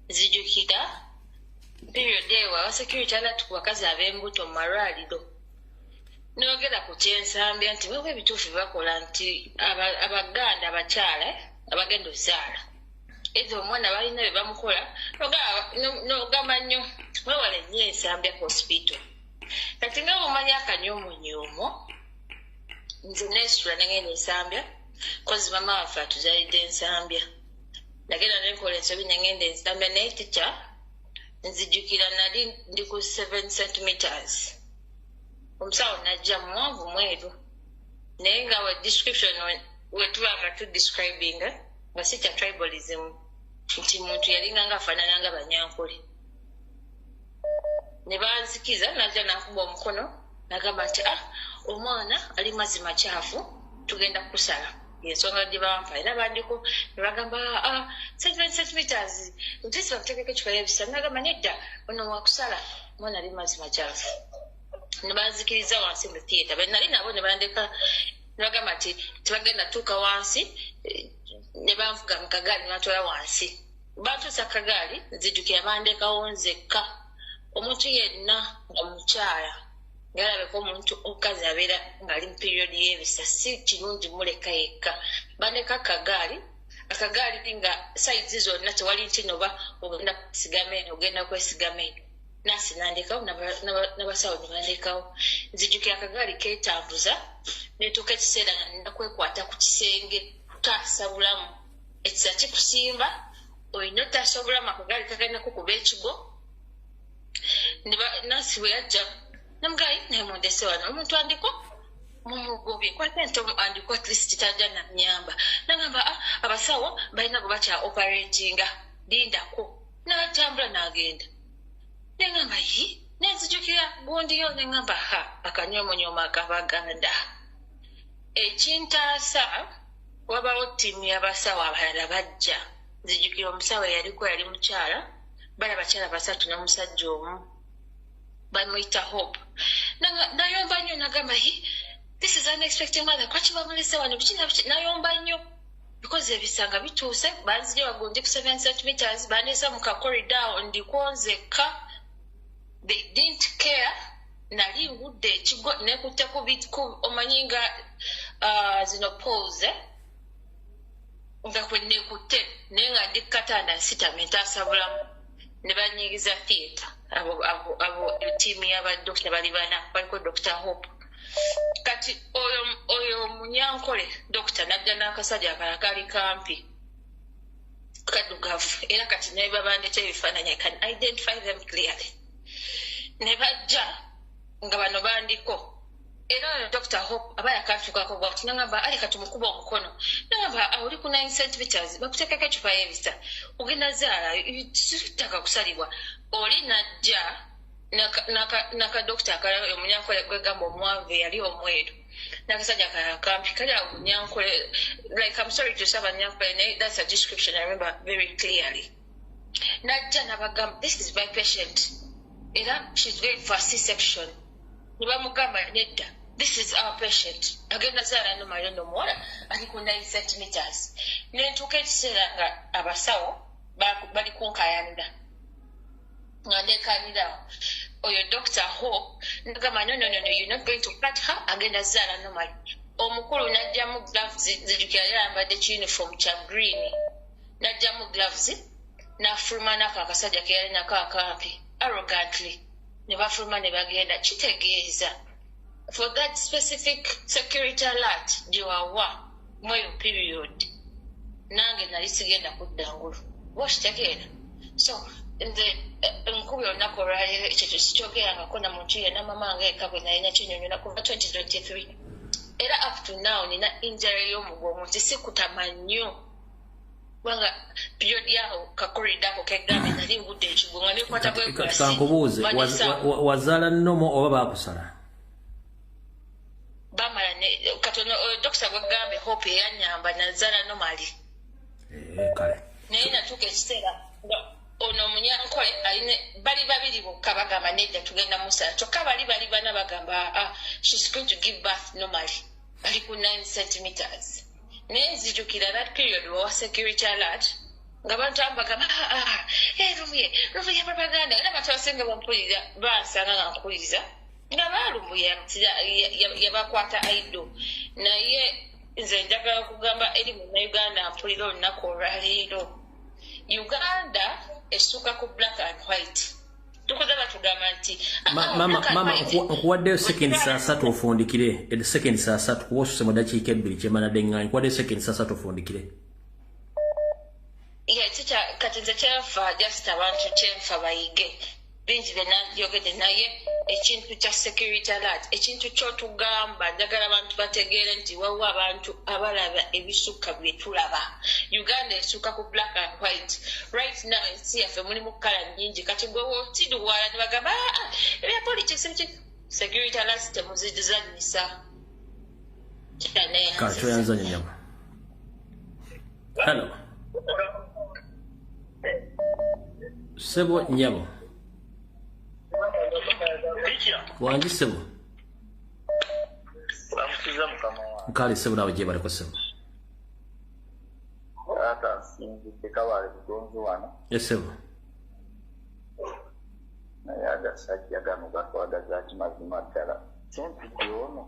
zijjukira period eyo awa security alert ku bakazi ab'embuto mu malwaliro. N'ogera ku kyensambya nti waliwo ebituufu bakola nti abaganda abakyala abagenda ozaala ezo omwana balina bye bamukola n'ogamba nnyo wewale nnyo ensambya ku hospital. Kati nga bw'omanyi akanyoomonyomo nze neesitula nagenda ensambya kozi mama waffe atuzalidde ensambya nagenda nenkola ensobi nagenda ensambya naye tica nzijjukira nali ndi ku 7 centimeters omusawo najja muwanvu mweru naye nga we description wetubanga tudescribing nga si kya tribalism nti muntu yalinga nga afaanana nga banyankole ne banzikiza najja nakuba omukono nagamba nti omwana ali mazima kyafu tugenda kusala yensonga gye bampa era bandiko ne bagamba 7 centimeters ntisi bakutegeka ekikola ebisa nagamba nedda ono wakusala omwana ali mazima kyafu ne banzikiriza wansi mu theatre benali nabo ne bandeka ne bagamba nti tebagenda tuuka wansi ne banvuga mu kagaali ne batwala wansi batuusa kagaali nzijjukira bandekawo nzekka omuntu yenna nga mukyala ngalabeko omuntu omukazi abeera ng'ali mu periodi y'ebisa si kirungi muleka yekka bandeka akagaali nga sayizi zonna tewali nti noba ogenda kwesigama eno ogenda kwesigama eno nasi nandekawo n'abasawo ne bandekawo nzijjukira akagaali keetambuza netuuka ekiseera nga nina kwekwata ku kisenge kutaasa bulamu ekisa kikusimba olina otaasa obulamu akagaali kagenda kukuba ekigo nasi bwe yajja namugayi naye mundese wano omuntu andiko mumugobye kwate nti andiko at least tajja nanyamba nagamba abasawo balina gwe bakya operatinga lindako natambula nagenda nengamba nenzijukira gundiyo nengamba akanyomonyoma akabaganda ekintaasa wabawo ttiimu y'abasawo abalala bajja nzijukira omusawo yaliko yali mukyala bali abakyala 3 n'omusajja omu bamuyita Hope nayomba nnyo nagamba this is unexpected mother kwaki bamulese wano biki nayomba nnyo because ebisanga bituuse banzije wagundi ku 7 centimeters banesa mu kakorida ndikonzeka they didn't care nali ngudde ekigo nekutte ku omanyinga zino pose nga kwenekutte naye nga ndikkatanda nsitamente asabulamu ne banyigiza theatre abo ttiimu y'abadokita bali bana baliko Dr. Hope kati oyo munyankole dokita najja n'akasajja akalala kali kampi kaddugavu era kati naye babandeta ebifaananyi I can identify them clearly ne bajja nga bano bandiko era Dr. Hope aba yakatuukako bwati nagamba aleka tumukuba omukono nagamba oli ku 9 centimeters bakuteekako ecupa y'ebisa ogenda zaala taka kusalibwa oli najja nakadokita akalala omunyankole gwegamba omwavu yali omweru n'akasajja akalala kampi kali awo munyankole like I'm sorry to say abanyankole naye that's a description I remember very clearly najja nabagamba this is my patient era she's going for a C-section ne bamugamba nedda this is our patient agenda zaala nomale nomuwala ali ku 9 centimeters nentuuka ekiseera nga abasawo bali kunkayanira nga ndekanirawo oyo Dr. Hope nagamba no you're not going to cut her agenda zaala nomale omukulu najjamu gloves zijukira yayambadde uniform kya green najjamu gloves n'afuluma nako akasajja ke yali nako akampi arrogantly ne bafuluma ne bagenda kitegeeza for that specific security alert gyewawa mweyo period nange nali sigenda kudda ngulu bwakitegeera so nze nkubi olunaku olwaleero ekyo sikyogerangako na muntu yenna mamange eka bwe nalina kinyonyola kuva 2023 era up to now nina injury y'omugongo nti sikutama nnyo kubanga period yaho kakorida ako kegambe nali ngudde ekigongo nekwata bwekwasi kankubuuze wazaala nnomo oba baakusala bamala katono dokita gwegambe hope eyanyamba nazaala nomali kale naye natuuka ekiseera ono omunyankole aline bali babiri bokka bagamba nedda tugenda musala kyokka bali bana bagamba she's going to give birth normally bali ku 9 centimeters naye nzijukira that period wa security alert nga bantu abo bagamba ruvuye propaganda era bantu abasinga bampulira bansanga nga mpuliriza nga balumbuye yabakwata aido naye nze njagala okugamba eri munnayuganda mpulira olunaku olwaleero Uganda essuka ku black and white tukoza batugamba nti mama nkuwaddeyo seconds saa 3 ofundikire seconds saa 3 kuba osuse mu dakiika 2 kyemanadde ŋŋaanyi nkuwaddeyo seconds saa 3 ofundikire kati nze kyenfa just abantu kyenfa bayige bingi byenayogedde naye ekintu kya security alert ekintu kyotugamba njagala abantu bategeere nti wawa abantu abalaba ebisukka bye tulaba Uganda esukka ku black and white right now ensi yaffe mulimu kala nyingi kati gwe wotiduwala ne bagamba ebya politics security alert temuzizanyisa kati oyanzanya nyama hello sebo nyabo wangi sebo nkali sebo nawe gye baliko sebo ata sinzidde kabale bugonzi wano esebo naye agasajja gano gatwagaza kimazima ddala sempidde ono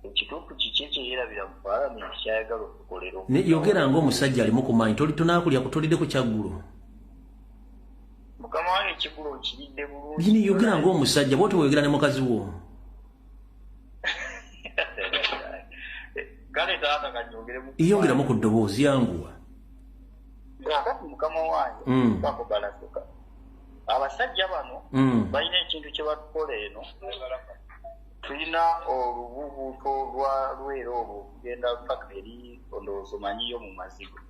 ekituufu kiki ekyeyerabira mu paalamenti kyayagala okukolera yogera ng'omusajja alimu kumanyi tolinaakulya kutolidde ku kyaggulu mukama wange ekigulu okiridde bulungi yini yogera ng'omusajja bwoti weyogera ne mukazi wo kale taata kanyongeremu yongeramu ku ddoboozi yanguwa kakati mukama wange bakubalasuka abasajja bano balina ekintu kye batukola eno tulina olububuuto lwa lwera olwo okugenda paka eri ondowooza omanyiyo mu mazigo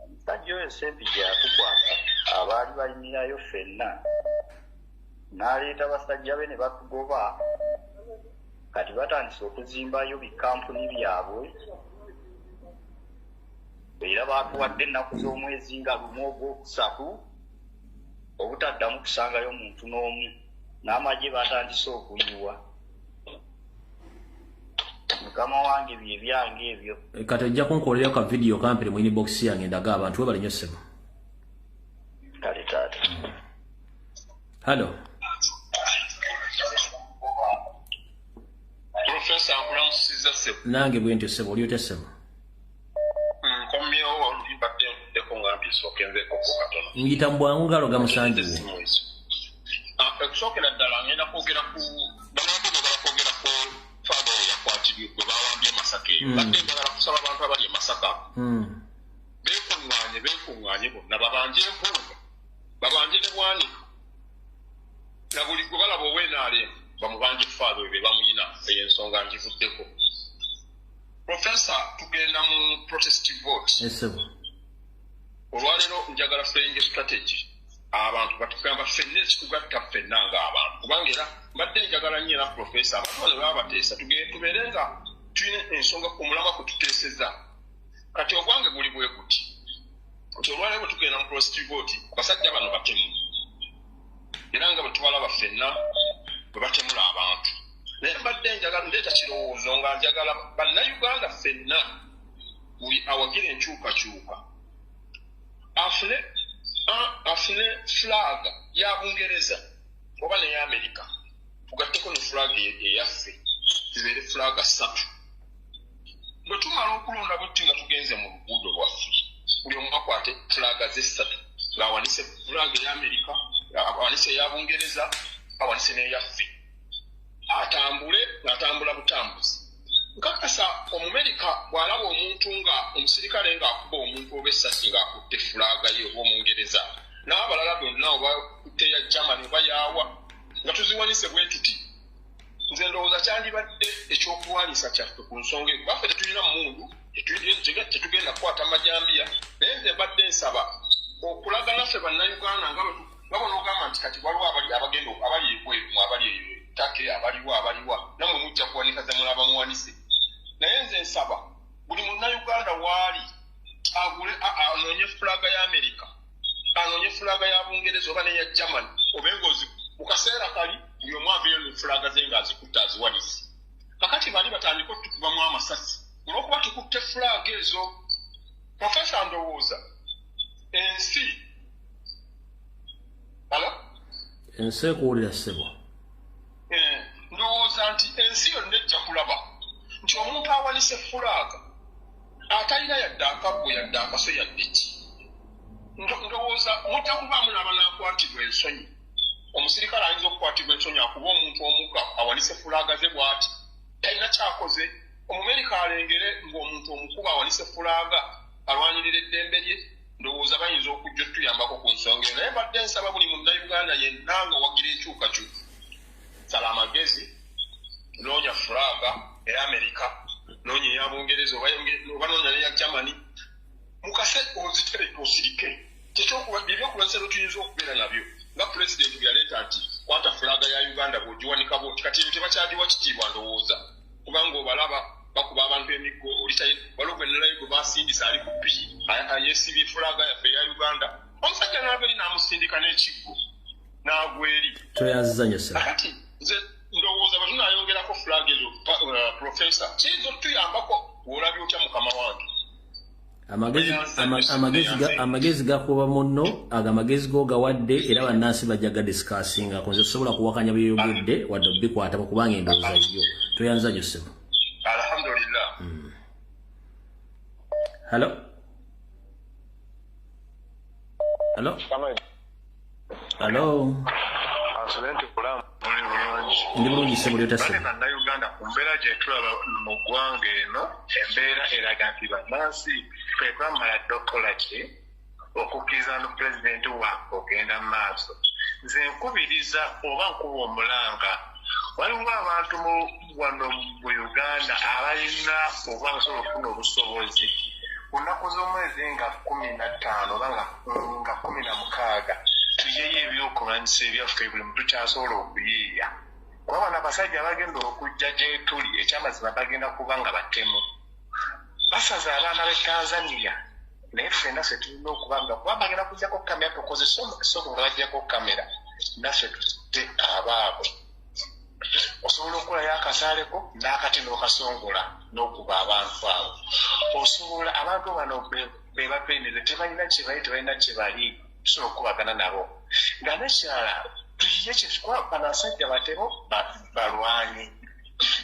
omusajja oyo sempi gye yatukwata abaali balimirayo ffenna n'aleeta basajja be ne batugoba kati batandise okuzimbayo bikampuni byabwe era baatuwadde ennaku z'omwezi nga lumu ogwokusatu obutaddamu kusangayo muntu n'omu n'amagye batandise okuyiwa mukama wange bye byange ebyo kati ojja kunkolerayo ka vidiyo kampere mu inbox yange ndaga abantu we balinyo ssebo kale taata hallo Professor Nkulamusiza Sebo nange bwe ntyo ssebo oli otya ssebo nkomyewo olulimbadde nkuddeko ngambye esookenzeeko ku katono njita mu bwangu ngaloga musanji wo okusookera ddala ngenda kwogera ku banange njagala kwogera ku faado yakwatibwe gwe bawambye Masaka eyo badde njagala kusaba abantu abali e Masaka beekuŋŋaanye bonna babanje empunga babanje ne bwanika na buli gwe balaba oweenaalemu bamubanje faado be bamuyina eyo ensonga ngivuddeko Professor tugenda mu protest vote olwaleero njagala feyinge strategy abantu batugamba ffenna ekitugatta ffenna ng'abantu kubanga era mbadde njagala nnyo era Professor abantu bano baba bateesa tubeere nga tulina ensonga ku mulama kwe tuteeseza kati ogwange guli bwe guti nti olwaleero bwe tugenda mu protest vote basajja bano batemu era nga bwe tubalaba ffenna bwe batemula abantu naye mbadde njagala ndeeta kirowoozo nga njagala bannayuganda ffenna buli awagira enkyukakyuka afune flag ya Bungereza oba ne ya Amerika tugatteko ne flag eyaffe zibeere flag 3 bwe tumala okulonda butti nga tugenze mu luguudo lwaffe buli omu akwate fulaga ze 3 ng'awanise fulaga ya Amerika awanise eya Bungereza awanise n'eyaffe atambula butambuzi nkakasa Omumerika bw'alaba omuntu nga omusirikale ng'akuba omuntu oba essasi ng'akutte fulaga ye oba Omungereza n'abalala bonna oba kutte ya Germany oba yaawa nga tuziwanise bwe tuti nze ndowooza kyandibadde ekyokuwanisa kyaffe ku nsonga eyo baffe tetulina mundu tetugenda kukwata amajambiya naye nze mbadde nsaba okulaga naffe bannayuganda nga babona ogamba nti kati waliwo abagenda abali ebweru abali take abaliwa namwe mujja kuwanika ze mulaba muwanise naye nze nsaba buli munnayuganda waali agule anoonye fulaga ya Amerika anoonye fulaga ya Bungereza oba neya Germany obengozi mu kaseera kali buli omu aveeyo fulaga ze ng'azikutte aziwanise kakati bali batandika okutukubamu amasasi olw'okuba tukutte fulaga ezo profesa ndowooza ensi ekuwulira ssebo ndowooza nti ensi yonna ejja kulaba nti omuntu awanise fulaga atalina yadde akaggo yadde akaso yadde ki ndowooza mujja kubaamu n'abanaakwatibwa ensonyi omusirikale ayinza okukwatibwa ensonyi akuba omuntu omugga awanise fulaga ze bw'ati talina kyakoze Omumerika alengere ng'omuntu omukuba awanise fulaga alwanirira eddembe lye ndowooza bayinza okujja otuyambako ku nsonga eyo naye mbadde nsaba buli munnayuganda yenna nga wagira enkyukakyuka sala amagezi noonya fulaga eya Amerika noonya eya Bungereza oba noonya neya Germany mukase ozitereke osirike ebyokulwanyisa tuyinza okubeera nabyo nga pulezidenti bwe yaleeta nti kwata fulaga ya Uganda bw'ogiwanika bwoti kati ebyo tebakyagiwa kitiibwa ndowooza kubanga obalaba bakuba abantu emiggo waliwo gwe nalayo gwe basindisa ali ku piki yeesibye fulaga yaffe eya Uganda omusajja n'abeeri n'amusindika n'ekiggo n'agweri toyanzizanya sera kati nze ndowooza bwe tunaayongerako fulaga ezo profesa kiyinza otuyambako w'olabye otya mukama wange amagezi gakuba munno ago amagezi go gawadde era bannansi bajja gadisikasinga kunze sobola kuwakanya byeyogedde wadde obikwata kubanga endowooza yo toyanza Joseph alhamdulillah hello Asante kulamu ndi bulungi sebo lyotase bannayuganda ku mbeera gye tulaba mu ggwanga eno embeera eraga nti bannansi ffe twamala ddokola ki okukkiriza no pulezidenti waffe ogenda mu maaso nze nkubiriza oba nkuba omulanga waliwo abantu wano mu Uganda abalina oba basobola okufuna obusobozi ku nnaku z'omwezi nga 15 oba nga 16 tuyeyo ebyokulwanyisa ebyaffe buli muntu kyasobola okuyiiya kuba bano abasajja bagenda okujja gye tuli ekyamazima bagenda kuba nga batemu basaza abaana b'e Tanzania naye ffenna ffe tulina okuba nga kuba bagenda kujjako kamera tukozesa omukisoko nga bajjako kamera naffe tutte abaabo osobola okukolayo akasaaleko n'akati n'okasongola n'okuba abantu abo osobola abantu bano be bapendeze tebalina kyebayi tebalina kyebali tusobola okukubagana nabo nga nekyala tuyiye kyekuba bano abasajja batebo balwanyi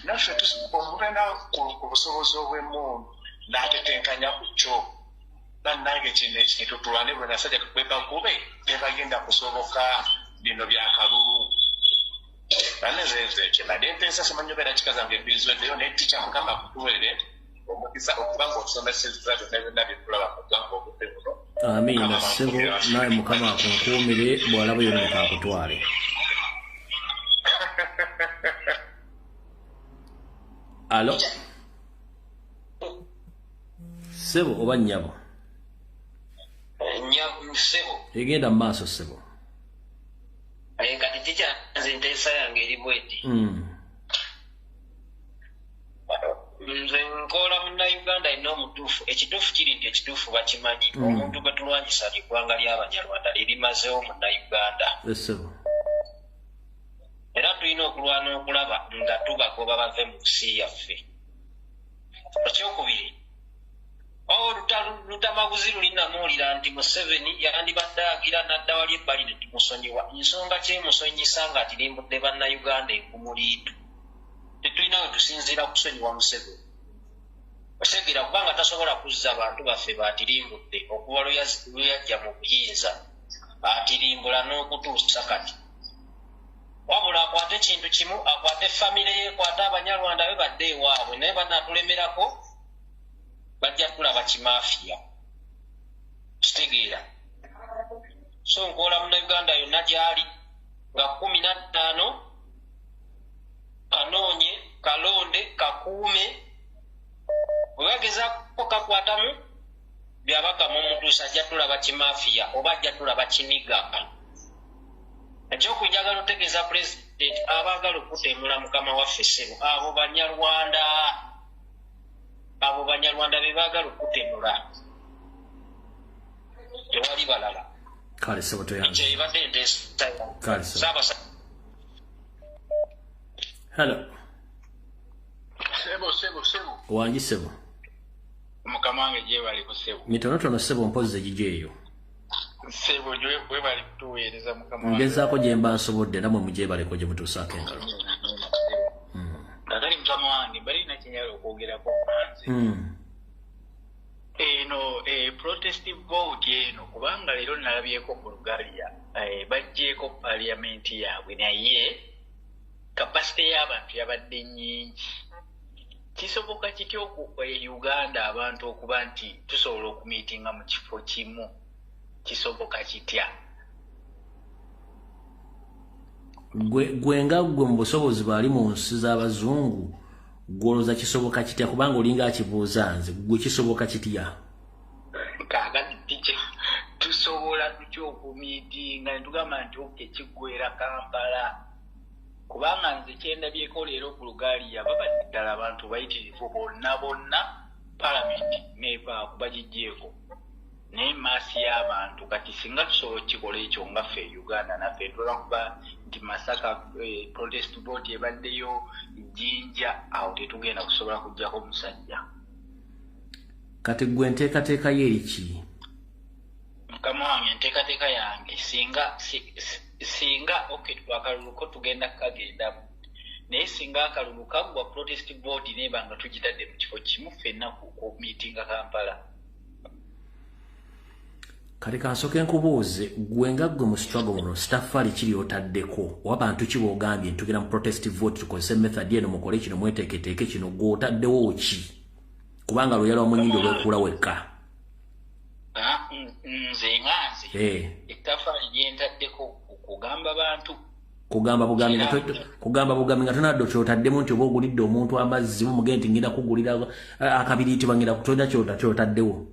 naffe omugenda ku busobozi obw'emmundu n'atetenkanya ku kyo bannange kino ekintu tulwane bwe nasajja bwe bakube tebagenda kusoboka bino byakalulu banezeze kinadde enteesa simanyi obeera kikaza nga ebirizweddeyo naye tica mukama kutuwere omukisa okuba nga okusomesezza byonna byonna byetulaba mu ggwanga obudde buno amiina ssebo naye mukama akunkuumire bw'alaba yonna akutwale alo ssebo oba nnyabo ssebo egenda mu maaso ssebo kati kikyanze enteesa yange eri bweti nze nkoola munnayuganda alina omutuufu ekituufu kiri nti ekituufu bakimanyi omuntu gwe tulwanyisa liggwanga ly'abanyarwanda lirimazewo munnayuganda era tulina okulwana okulaba nga tubagoba bave mu nsi yaffe ekyokubiri lutamaguzi lulinamuwulira nti Museveni yandibadde agira n'adda wali ebbali ne tumusonyiwa nsonga kyemusonyisa nga tirimbudde bannayuganda enkumuliitu tetulina we tusinziira kusonyiwa Museveni osegira kubanga tasobola kuzza abantu baffe baatirimbudde okuba lweyajja mu buyinza atirimbula n'okutuusa kati wabula akwate kintu kimu akwate famire ye kwate abanyarwanda be badde ewaabwe naye banatulemerako bajja tulaba kimafiya kitegeera so nkola munauganda yonna gyali nga 15 kanoonye kalonde kakuume bwegezako kakwatamu byabaka mumutuusa ajja tulaba kimafiya oba ajja tulaba kiniga ekyokunjagala otegeeza pulezidenti abaagala okutemula mukama waffe ssebo abo banyarwanda be baagala okutemula tewali balala kale sebo ekyo ebadde enteesa hello sebo wangi sebo mukama wange gyebali ku sebo mitonotono sebo mpozi egijja eyo sebo webali kutuweereza mukama wange ngezaako gye mba nsobodde namwe mugyebaleko gye mutuusaako engalo atali mukama wange balina kinyala okwogerako manzi eno protest vote eno kubanga leero nalabyeko ku Lugaliya bajjeeko paliamenti yaabwe naye kapasite y'abantu yabadde nnyingi kisoboka kitya Uganda abantu okuba nti tusobola okumiitinga mu kifo kimu kisoboka kitya gwe nga gwe mu busobozi bali mu nsi z'abazungu gwolooza kisoboka kitya kubanga olinga akibuuza nze gwe kisoboka kitya kaagati tija tusobola tutya okumiitinga netugamba nti oke kiggwera Kampala kubanga nze kyendabyeko leero ku Lugaliya babadde ddala abantu bayitirivu bonna palamenti neepaako bagijjeeko naye maasi y'abantu kati singa tusobola okukikola ekyo nga ffe Uganda naffe tusobola kuba nti Masaka protest vote ebaddeyo Jinja awo tetugenda kusobola kujjako musajja kati gwe enteekateeka ye eriki mukama wange enteekateeka yange singa akalulu ko tugenda kukagendamu naye singa akalulu kaggwa protest vote neba nga tugitadde mu kifo kimu ffenna ku miitinga Kampala kati kansooke nkubuuze gwe nga gwe mu struggle muno staffali kiri otaddeko oba bantu ki boogambye ntugenda mu protest vote tukozese method eno mukole kino mweteeketeeke kino gwe otaddewo ki kubanga luyala wamunyindo olwekuula wekka nze nganze ettafali lyentaddeko kugamba bantu kugamba bugambi nga tonadde kyotaddemu nti oba ogulidde omuntu amazzi mumugende nti ngenda kugulira akabiriiti bangenda kutonda kyotaddewo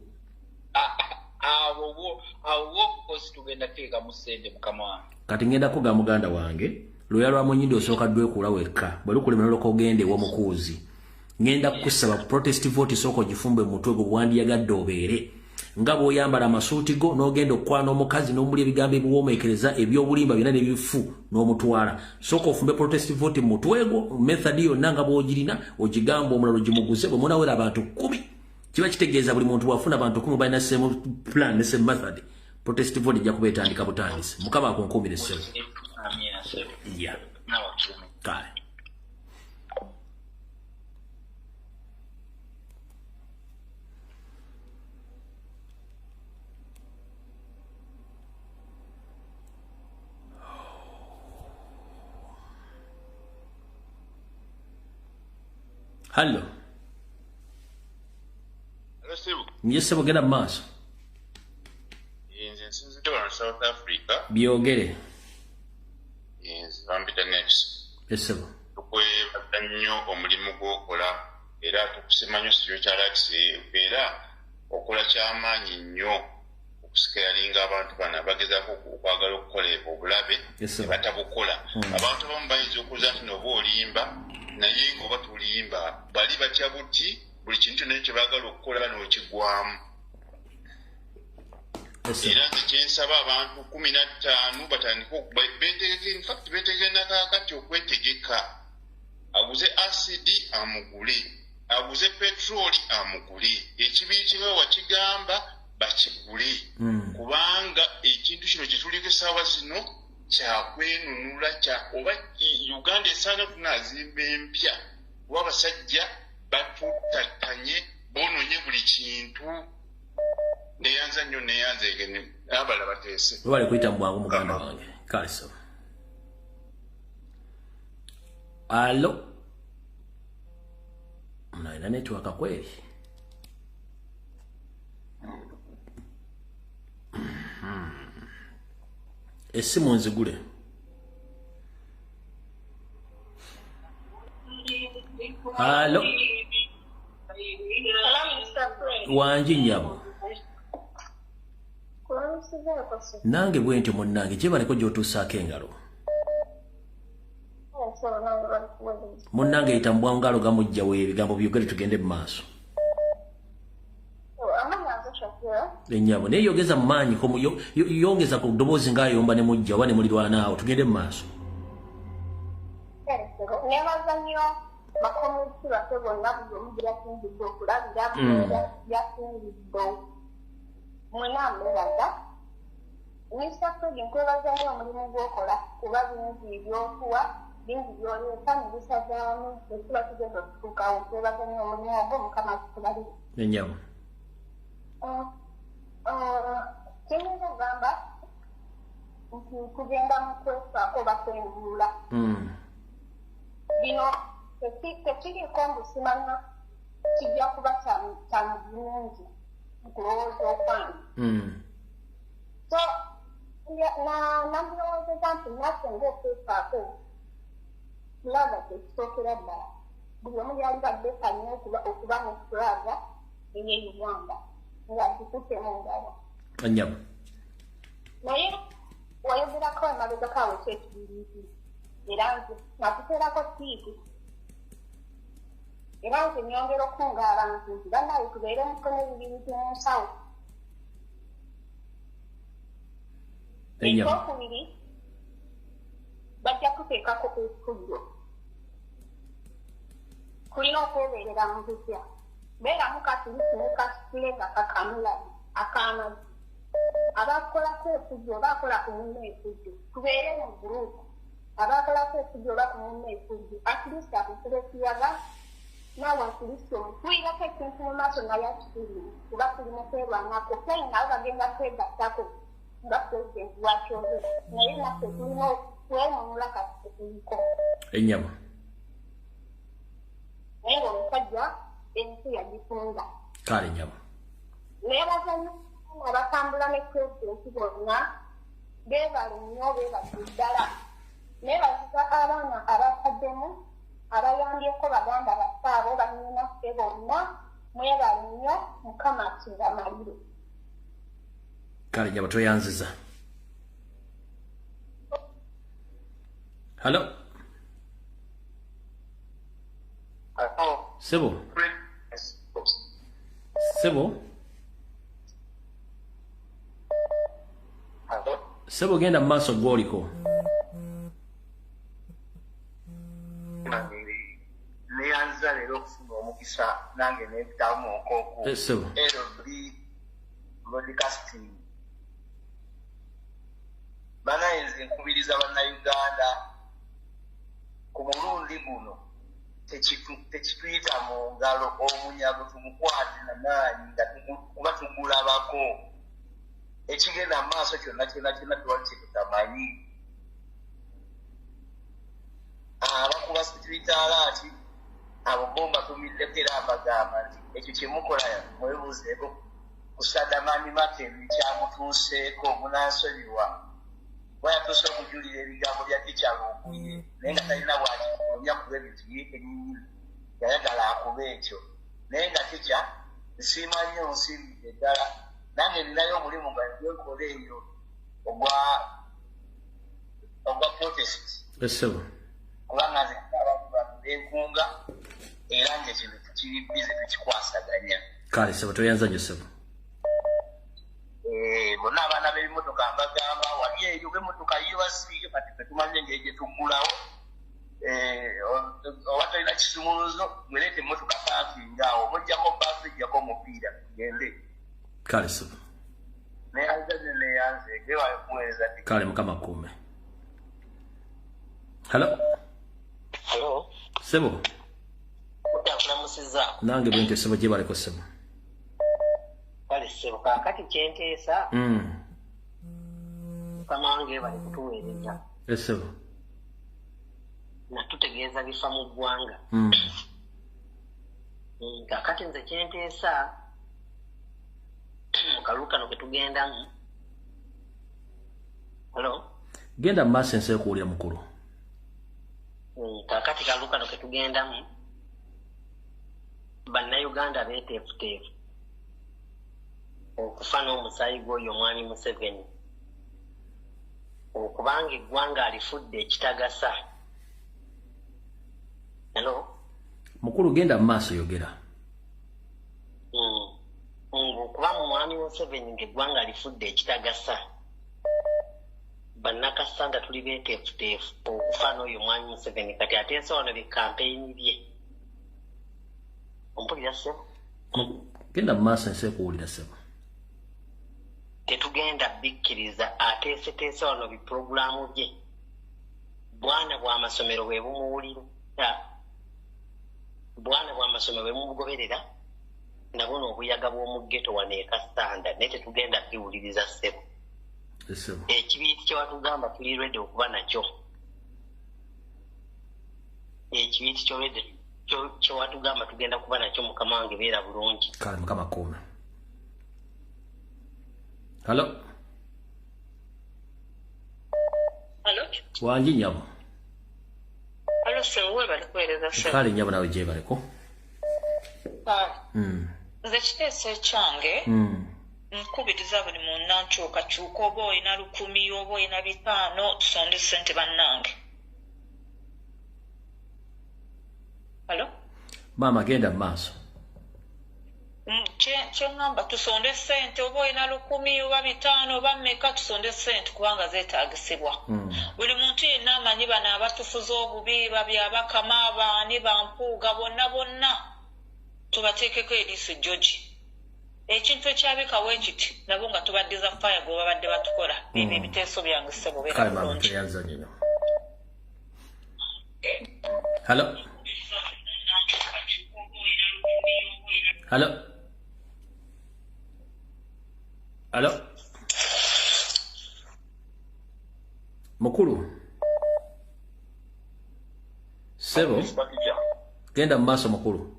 awo okukozi tugenda kuteeka mu ssente mukama wange kati ngenda kuga muganda wange luyala lwa munyindo osooka ddwekuula wekka bwe lukulemera olwokaogende ewa mukuuzi ngenda kukusaba protest vote sooka ogifumbe mu mutwe gwe bwandiyagadde obeere nga bw'oyambala amasuuti go n'ogenda okukwana omukazi n'omuli ebigambo ebiwoomeekereza eby'obulimba byonna n'ebifu n'omutwala sooka ofumbe protest vote mu mutwe gwo method yonna nga bw'ogirina ogigamba omulala ogimuguze bwe munawera abantu 10 kiba kitegeeza buli muntu bw'afuna abantu 10 balina same plan ne same method protest vote ejja kuba etandika butandisi mukama akunkuumire ssebo ya kale Hallo. Nye sebo genda mu maaso. Nze nsinzidde wano South Africa. Byogere. Nze bambita next. Esebo. Tukwebaza nnyo omulimu gw'okola era tukusima nnyo Spiritual Acts era okola ky'amaanyi nnyo okusikayalinga abantu bano bagezaako okwagala okukola obulabe batabukola. Abantu abamu bayinza okuza nti noba olimba naye ng'oba tulimba bali batya buti buli kintu naye kye baagala okukola n'okigwamu. Era nze kyensaba abantu 15 batandika betegeka kakati okwetegeka. Aguze asidi amugule, aguze petroli amugule, ekibiiri kiba wakigamba bakigule kubanga ekintu kino kye tuliko essaawa zino kyakwenunula oba Uganda esaana tunaazimba empya kuba abasajja batutatanye ononye buli kintu neyanza nnyo neyanza egene abala bateese wale kuita mbwangu muganda wange kale so alo mnaina network kweli esimu nzigule alo wanji nyabo nange bwentyo munnange kyebaleko gy'otuusaako engalo munnange yitambwa ngalo gamujjawo ebigambo byogere tugende mu maaso enyabo naye yogeza mu maanyi yongeza ku ddoboozi ng'ayomba ne mujja oba ne mulirwanaawo tugende mu maaso nebaza nnyo bakomiti baffe bonna buli omu gye yasingidde okulabira yasingidde mwena mbebaza Mr. President nkwebaza nnyo omulimu gw'okola kuba bingi ebyokuwa bingi byoleeta ne bisazaamu ekiba tugenda okutuukawo nkwebaza nnyo omulimu ogwo mukama akutubalire enyabo kyenyinza okugamba nti kugenda mu kwefaako bakwenguula bino tekiriko mbusimanya kijja kuba kya bulungi mukulowooza okwange so namulowoozeza nti naffe ngaokwefaako fulaga tekisookera ddala buli omu yali baddekanye okuba mu fulaga eye uganda nga gikutte mu ngalo anyabo naye wayogerako emabega kaawe kyekibiriiti era nze nakuteerako tiiku era nze nyongera okunga abantu nti bannaye tubeere mukono ebibiriiti mu nsawo ekyokubiri bajja kuteekako efuliro kulina okwebeerera mu butya beeramu katulisi ne kasituleza kakamulabi akaamazi abakolako efujjo oba akola ku munno efujjo tubeere mu gurupu abakolako efujjo oba ku munno efujjo atulisi akusula ekiyaga naawe atulisi omutwirako ekintu mu maaso naye akitulire kuba tuli mu kwerwanako kyayi nabo bagenda kwegattako nga pulezidenti wakyogera naye naffe tulina okwemumula kati tuliko enyama naye ngaomusajja ensi yagifunga kale nyama nebaza nnyo abatambula ne pulezidenti bonna beebale nnyo beebale ddala nebaziza abaana abataddemu abayambyeko baganda basaabo bannyinaffe bonna mwebale nnyo mukama akibamalire kale nyama toyanziza halo sebo sebo genda mu maaso gwoliko neyanza leero okufuna omukisa nange nebitamu onkooku broadcasting banayenze nkubiriza bannayuganda ku mulundi guno tekituyita mu ngalo omunyago tumukwate namaanyi nga kuba tugulabako ekigenda mu maaso kyonna tuwali kyetutamanyi abakuba sitwitaala ati abo bomba tumiddeko era abagamba nti ekyo kyemukola mwebuuzeeko ku Saddamani Makeni kyamutuuseeko munansonyiwa bwayatuuse okujulira ebigambo bya tikyalunguye naye nga talina bwakifulumya kuba ebintu ye kenyini yayagala akuba ekyo naye nga tikya nsiima nnyo nsimbidde ddala nange ninayo omulimu nga gwenkola eyo ogwa protest kubanga nze abantu benkunga era nje kino tukiri bize tukikwasaganya kale sebo toyanza nyo sebo bonna abaana b'ebimotoka mbagamba wali eyo b'emotoka yiwasiike kati fetumanye engeri gye tuggulawo oba tolina kisumuluzo mwereete emmotoka paakinga awo omujjako baafu ejjako omupiira tugende kale sebo neyanze neyanze egewayo kuweereza kale mukama kuume halo halo sebo nkwasiza. Nange bwente sebo gye baleko sebo. Kale sebo kakati kyenteesa. Kamange bali kutuweereza. Sebo. Natutegeeza bifa mu ggwanga. Kakati nze kyenteesa mu kalulu kano ke tugendamu. Hello? Genda mu maaso ensi ekuwulira mukulu. Kakati kalulu kano ke tugendamu bannayuganda beeteefuteefu okufa n'omusaayi gw'oyo omwami Museveni okubanga eggwanga alifudde ekitagasa. Hello? Mukulu genda mu maaso yogera. Okuba mu mwami Museveni ng'eggwanga alifudde ekitagasa bannakasanda tuli beeteefuteefu okufa n'oyo omwami Museveni kati ateesa wano bye kampeyini bye. Ompulira sebo? Genda mu maaso ensi ekuwulira sebo. Tetugenda bikkiriza ateeseteesa wano bipulogulaamu bye. Bwana bw'amasomero bwe bumuwulira. Bwana bw'amasomero bwe bumugoberera nabo n'obuyaga bw'omu ghetto wano e Kasanda naye tetugenda biwuliriza sebo. Ekibiiti kye watugamba tuli ready okuba nakyo. Ekibiiti kye watugamba tugenda kuba nakyo mukama wange beera bulungi. Kale mukama kuume. Hello? Hello? Wanji nyabo. Hello, sir. Wewe bali kueleza sir. Kale nyabo nawe je baliko. Nze kiteeso ekyange nkubiriza buli munna nkyukakyuka oba olina 10 oba olina 5 tusonde ssente bannange. Hello? Mama genda mu maaso. Kyeŋŋamba tusonde ssente oba olina 10 oba 5 oba mmeka tusonde ssente kubanga zeetaagisibwa. Buli muntu yenna amanyi bano abatufuza obubi babyabakama abaani bampuuga bonna tubateekeko eriiso George. Ekintu ekyabikawo ekiti nabo nga tubaddiza fire gwe babadde batukola ebyo ebiteeso byange ssebo beera bulungi. Hello? Hello? Hello? Mukulu? Sebo? Genda mu maaso mukulu.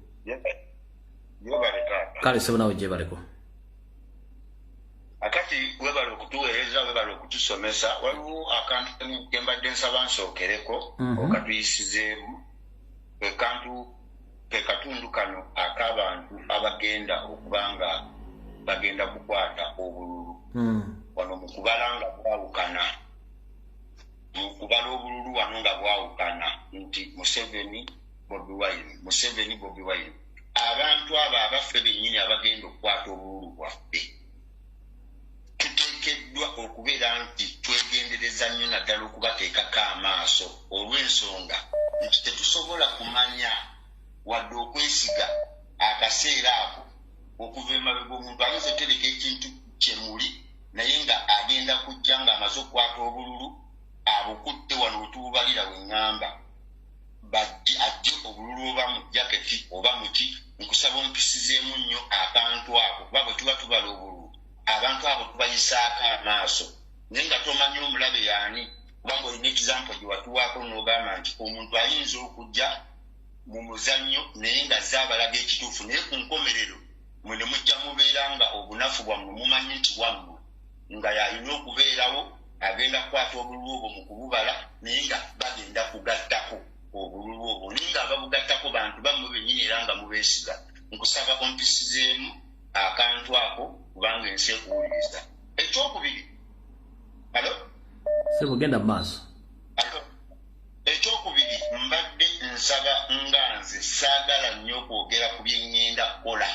Kale sebo nawe je baleko. Akati webale okutuweereza webale okutusomesa waliwo akantu kembadde nsaba nsookereko okatuyisizeemu katundu kano ak'abantu abagenda okubanga bagenda kukwata obululu wano mu kubala nga bwawukana mu kubala obululu wano nga bwawukana nti Museveni Bobi Wine abantu abo abaffe bennyini abagenda okukwata obululu bwaffe tuteekeddwa okubeera nti twegendereza nnyo naddala okubateekako amaaso olw'ensonga nti tetusobola kumanya wadde okwesiga akaseera ako okuva emabega omuntu ayinza otereka ekintu kyemuli naye nga agenda kujja ng'amaze okukwata obululu abukutte wano wetububalira weŋŋamba ajje obululu oba mu jaketi oba muki nkusaba ompisizeemu nnyo abantu abo kuba bwe tuba tubala obululu abantu abo tubayisaako amaaso naye nga tomanyi omulabe yaani kubanga olina ekizampo gye watuwaako n'ogamba nti omuntu ayinza okujja mu muzannyo naye nga zaabalaga ekituufu naye ku nkomerero mwe ne mujja mubeera nga obunafu bwammwe mumanyi nti bwammwe nga yalina okubeerawo agenda kukwata obululu obwo mu kububala naye nga bagenda kugattako obululu obwo naye nga ababugattako bantu bammwe bennyini era nga mubeesiga nkusaba ompisizeemu akantu ako kubanga ensi ekuwuliriza. Ekyokubiri sebo genda mu maaso. Ekyokubiri mbadde nsaba nga nze saagala nnyo kwogera ku byennyenda kukola.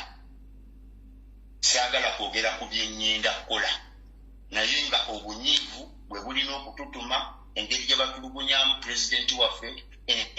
Saagala kwogera ku byennyenda kukola naye nga obunyiivu bwe bulina okututuma engeri gye batulugunyamu pulezidenti waffe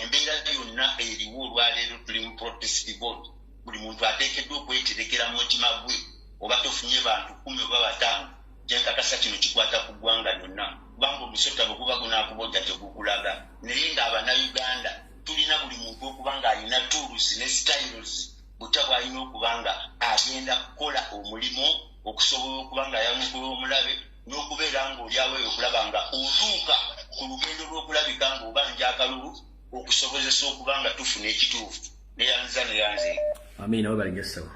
embeera yonna eriwo olwaleero tuli mu protest vote buli muntu ateekeddwa okweterekera mu mutima gwe oba tofunye bantu 10 oba 5 kyenkakasa kino kikwata ku ggwanga lyonna kubanga omusota bwe guba gunaakubojja tegukulaga naye nga abannayuganda tulina buli muntu okuba ng'alina tools ne styles butaba alina okubanga agenda kukola omulimu okusobola okubanga yamukula omulabe n'okubeera ng'oli aweeyo okulaba nga otuuka ku lugendo lw'okulabika ng'obanja akalulu okusobozesa okubanga tufuna ekituufu neyanza neyanzeeko. Amina we balingesawo.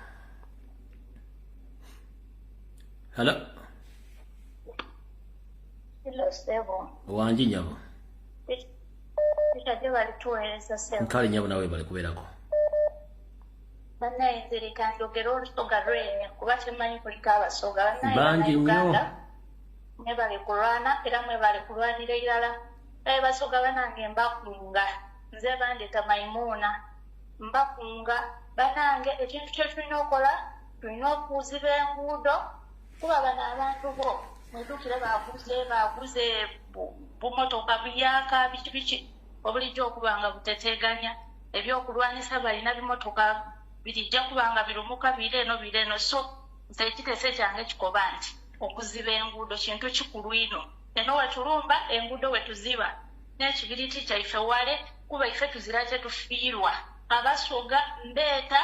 Hello. Hello, Sebo. Wanji nyabo. Kitaje bali tuweleza Sebo. Nkali nyabo nawe bali kubeerako. Banaye nzirika njogera olusoga lwenya kuba kimanyi kuliko abasoga bangi nnyo mwe bali kulwana era mwe bali kulwanira irala basoga banange mbakunga nze bandeta Maimuna mbakunga banange ekintu kye tulina okukola tulina okuziba enguudo kuba bano abantu bo mwedukire baguze bumotoka byaka biki obulijjo okubanga buteteganya ebyokulwanisa balina bimotoka birijja kubanga birumuka bireno so nze ekiteese kyange kikoba nti okuziba enguudo kintu kikulu ino eno wetulumba enguudo wetuziba n'ekibiriti kyaife wale kuba ife tuzira kyetufiirwa abasoga mbeeta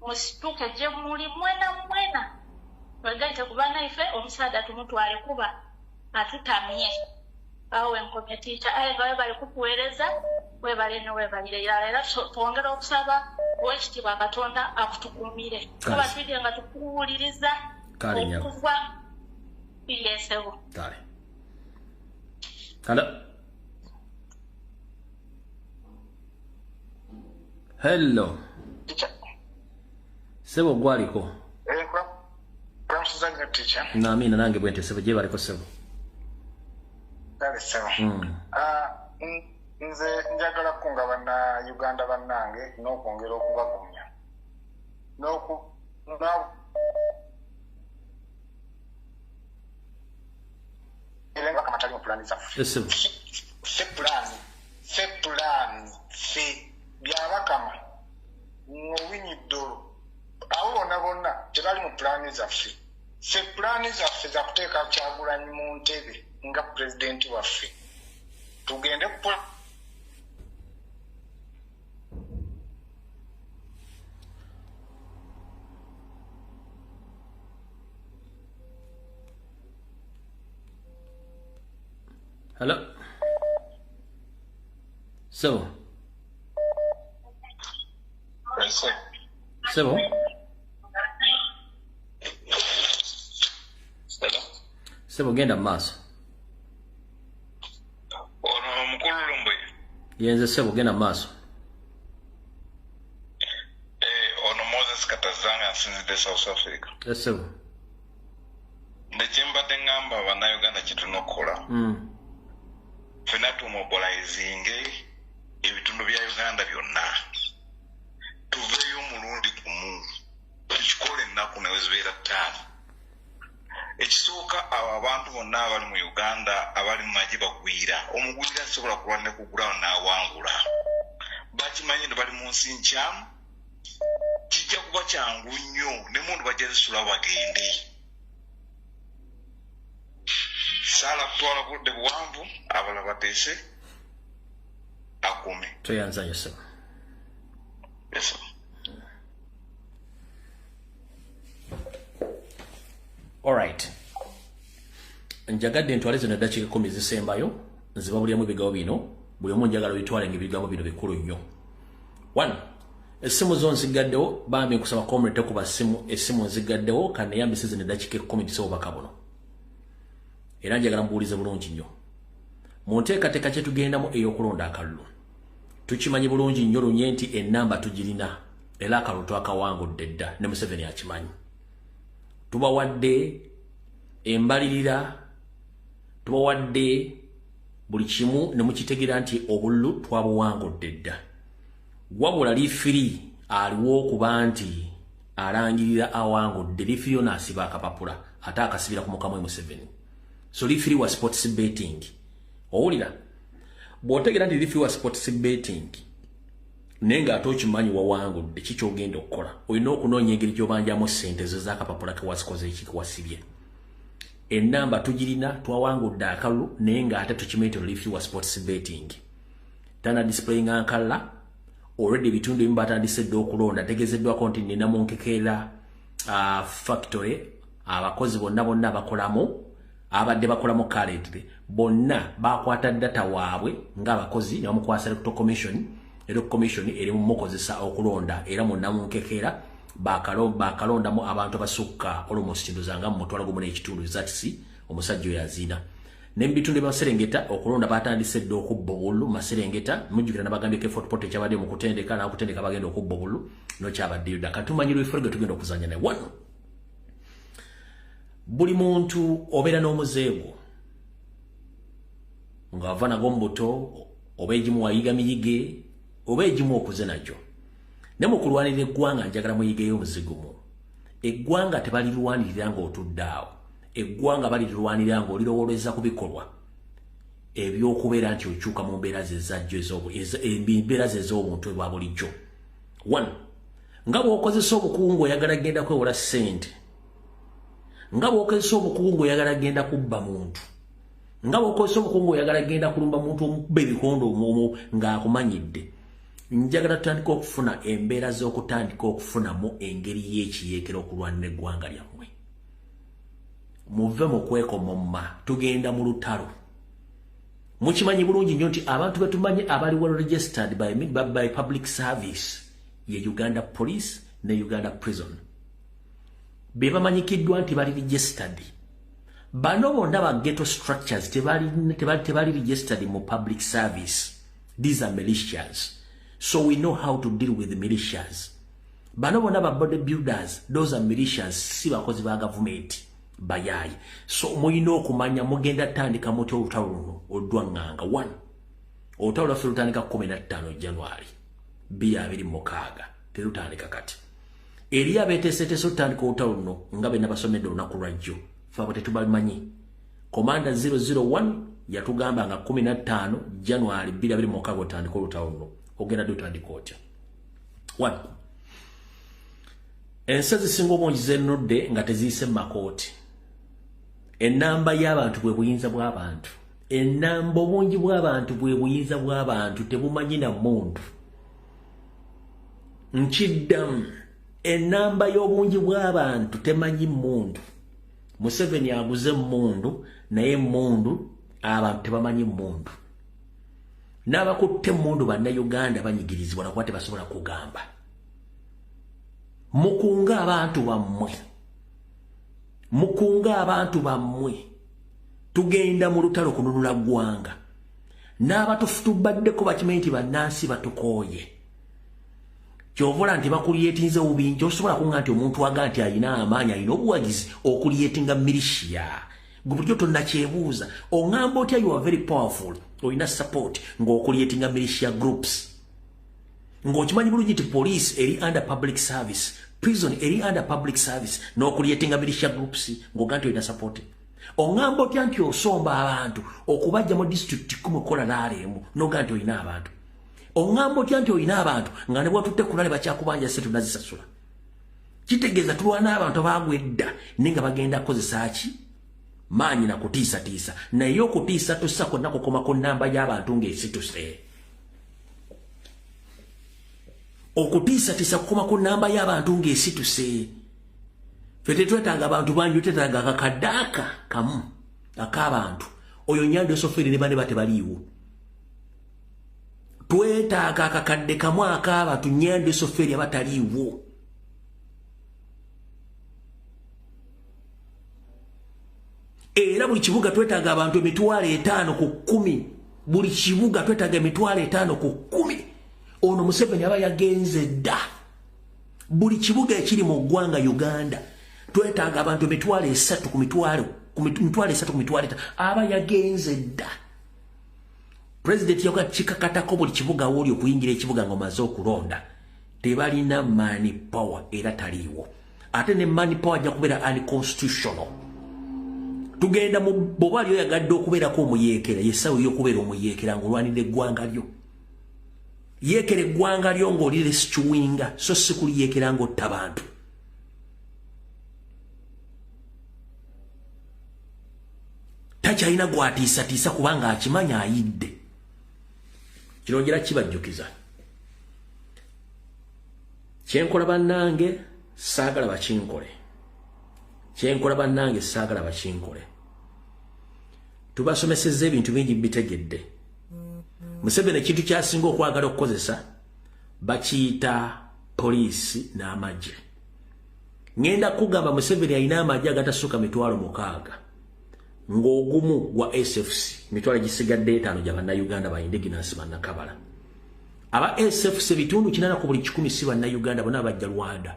musituke gye muli mwena wegaite kuba naife omusaada tumutwale kuba atutamye awo enkomye tiica nga webali kukuweereza webale ne webalire irala era twongera okusaba Oweekitiibwa Katonda akutukuumire kuba twidde nga tukuwuliriza okuva biryesebo. Kale. Hello. Hello. Sebo gwaliko. Kwa teacher. Naamina nange bwente sebo gye baliko sebo. Dale sebo. Nze njagala kunga bana Uganda bannange n'okwongera okubagumya elenga kama tali mu plani zaffe se plani byabakama muwinyiddolo abo bonna tebali mu plani zaffe se plani zaffe za kuteeka Kyagulanyi mu ntebe nga pulezidenti waffe tugende ku Hello. Sebo. Sebo. Sebo genda maaso. Ono mukulu Lumbwe. Yenze sebo genda maaso. Ono Moses Katazanga asinzidde South Africa. Yes sebo. Ndekimba ngamba bannayuganda kitunokola. Fena tumobilizing ebitundu bya Uganda byonna tuveyo omulundi gumu tukikole ennaku newezibeera ttaano ekisooka abo abantu bonna abali mu Uganda abali mu magi bagwira omugwira asobola kulwanira ku ground n'awangula bakimanyi ne bali mu nsi nkyamu kijja kuba kyangu nnyo ne mundu bajja zisula bagende sala kutwala budde buwanvu abala bateese akume toyanza yoso. Yes. All right. Njagadde ntwale zino eddakiika 10 zisembayo nzibabulyamu ebigambo bino buli omu njagala bitwale ng'ebigambo bino bikulu nnyo. 1. Essimu zo nzigaddewo bambi nkusaba comrade kuba essimu nzigaddewo kandi yambise zino eddakiika 10 bisebo bakabuno. Era njagala mbuulize bulungi nnyo. Mu nteekateeka kye tugendamu ey'okulonda akalulu tukimanyi bulungi nnyo lunye nti ennamba tugirina era akalulu twakawangudde dda ne Museveni akimanyi. Tubawadde embalirira tubawadde buli kimu ne mukitegeera nti obululu twabuwangudde dda. Wabula liifiri aliwo okuba nti alangirira awangudde liifiri yo n'asiba akapapula ate akasibira ku mukamwe Museveni. So liifiri wa sports betting owulira bw'otegeera nti liifiri wa sports betting naye ng'ate okimanyi wawangudde kikyogenda okukola olina okunoonya engeri gy'obanjamu ssente zo z'akapapula kewazikoze ekikuwasibye. Ennamba tugirina twawangudde akalulu naye ng'ate tukimanyi nti liifiri wa sports betting tana displaying ankalla already bitundu ebimu batandise dda okulonda tegezeddwako nti nina Munkekera factory abakozi bonna bakolamu abadde bakolamu currently bonna bakwata data waabwe ng'abakozi ne bamukwasa electoral commission eri mukozesa okulonda era mu Namunkekera bakalondamu abantu abasukka almost ndozanga mu mutwalo gumu n'ekitundu zatisi omusajja oyo yazina n'ebitundu byaserengeta okulonda batandise dda okubba obululu Maserengeta mujjukira nabagambye ke Fort Portal kyabadde mu kutendeka n'akutendeka bagenda okubba obululu nokyabadde yuda katumanyiro ifurage tugenda okuzanya ne wano buli muntu obeera n'omuzeego ng'ava nago mbuto oba egimu wayiga miyige oba egimu okuze nakyo ne mu kulwanirira eggwanga njagala muyigeyo omuzigo eggwanga tebalirwanirira ng'otudde awo eggwanga balirwanirira ng'olirowoleza ku bikolwa eby'okubeera nti okyuka mu mbeera embeera ze ez'obuntu bwa bulijjo 1 nga bw'okozesa obukungu oyagala genda kwewola ssente nga bw'okozesa obukungu oyagala genda kubba muntu nga bw'okozesa obukungu oyagala genda kulumba muntu omukuba ebikondo ng'akumanyidde njagala tutandika okufuna embeera z'okutandika okufunamu engeri y'ekiyeekera okulwanira eggwanga lyammwe muve mu kwekomomma tugenda mu lutalo mukimanyi bulungi nnyo nti abantu betumanyi abaliwo registered by public service ye Uganda Police ne Uganda Prison be bamanyikiddwa nti bali registered bano bonna ba ghetto structures tebali registered mu public service. These are militias. So we know how to deal with the militias. Bano bona ba bodybuilders, those are militias, si bakozi ba government bayayi. So muyino okumanya mugenda tandika muti olutalo odwanganga 1. Olutalo lutandika 15 January 2026 terutandika kati. Eria beteseteso tandika olutalo no ngabe nabasomedde olunaku lwajjo. Fabo tetubamanyi. Commander 001 yatugamba nga 15 January 2026 otandika olutalo no. Ogenda dutandika otya. 1. Ensazi singo bonjize nodde nga teziyise makoti. Enamba y'abantu bwe buyinza bw'abantu. Enamba obungi bw'abantu bwe buyinza bw'abantu tebumanyi na muntu. Nchiddamu enamba y'obungi bw'abantu temanyi muntu. Museveni aguze mundu naye mundu abantu tebamanyi mundu. N'abakutte mundu banna Uganda banyigirizibwa nakuba tebasobola kugamba. Mukunga abantu bammwe. Mukunga abantu bammwe. Tugenda mu lutalo kununula ggwanga. N'abatufutubaddeko bakimanyi nti bannansi batukooye. Kyovola nti bakuliyetinze obubinja osobola kunga nti omuntu waga nti alina amaanyi alina obuwagizi okuliyetinga milishiya. Gubulyo tonnakyebuuza. Ongamba otya you are very powerful. Oyina support ng'okuliyetinga militia groups. Ng'okimanyi bulungi nti police eri under public service, prison eri under public service, n'okuliyetinga militia groups ng'oga nti oyina support. Ongamba otya nti osomba abantu okubajja mu district 10 kola n'alemu n'oga nti oyina abantu. Ongamba otya nti oyina abantu nga ne bwatutte kulale bakyakubanja se tunazisasula. Kitegeeza tulwana abantu abaagwedda nenga bagenda kozesa ki? Maanyi na kutiisa. Naye okutiisa tossa konna kukoma ku nnamba y'abantu ng'esituse. Okutiisa kukoma ku nnamba y'abantu ng'esituse. Ffe tetwetaaga abantu bangi, twetaaga akakadaaka kamu ak'abantu. Oyo Nyando Soferi ne bane batebaliiwo. Twetaaga akakadde kamu ak'abantu Nyando Soferi abataliiwo. Era buli kibuga twetaaga abantu 5 ku 10. Buli kibuga twetaaga 5 ku 10. Ono Museveni aba yagenze dda. Buli kibuga ekiri mu ggwanga Uganda twetaaga abantu 3 ku 5 aba yagenze dda. President yoka chikakatako buli kibuga woli okuyingira ekibuga ngomaze okulonda. Tebalina money power era taliwo. Ate ne money power ajja kubeera unconstitutional. Tugenda mu bobali yagadde okubeera ko omuyeekera yesawo yokubeera omuyeekera ngolwanira eggwanga lyo. Yeekera eggwanga lyo ng'olire sikiwinga so si kuliyeekera ng'otta bantu. Takyalina gwatiisa kubanga akimanya ayidde. Kirongera kibajjukiza. kyenkola bannange saagala bakinkole kyenkola bannange saagala bakinkole tubasomesezza ebintu bingi bitegedde Museveni ekintu kyasinga okwagala okukozesa bakiyita poliisi n'amagye ngenda kugamba Museveni alina amagye agatasuka 6,000 ng'ogumu gwa SFC mitwalo gisigadde 5 gya bannayuganda ba indigenous bannakabala aba SFC bitundu 8 ku buli 10 si bannayuganda bonna bajja Rwanda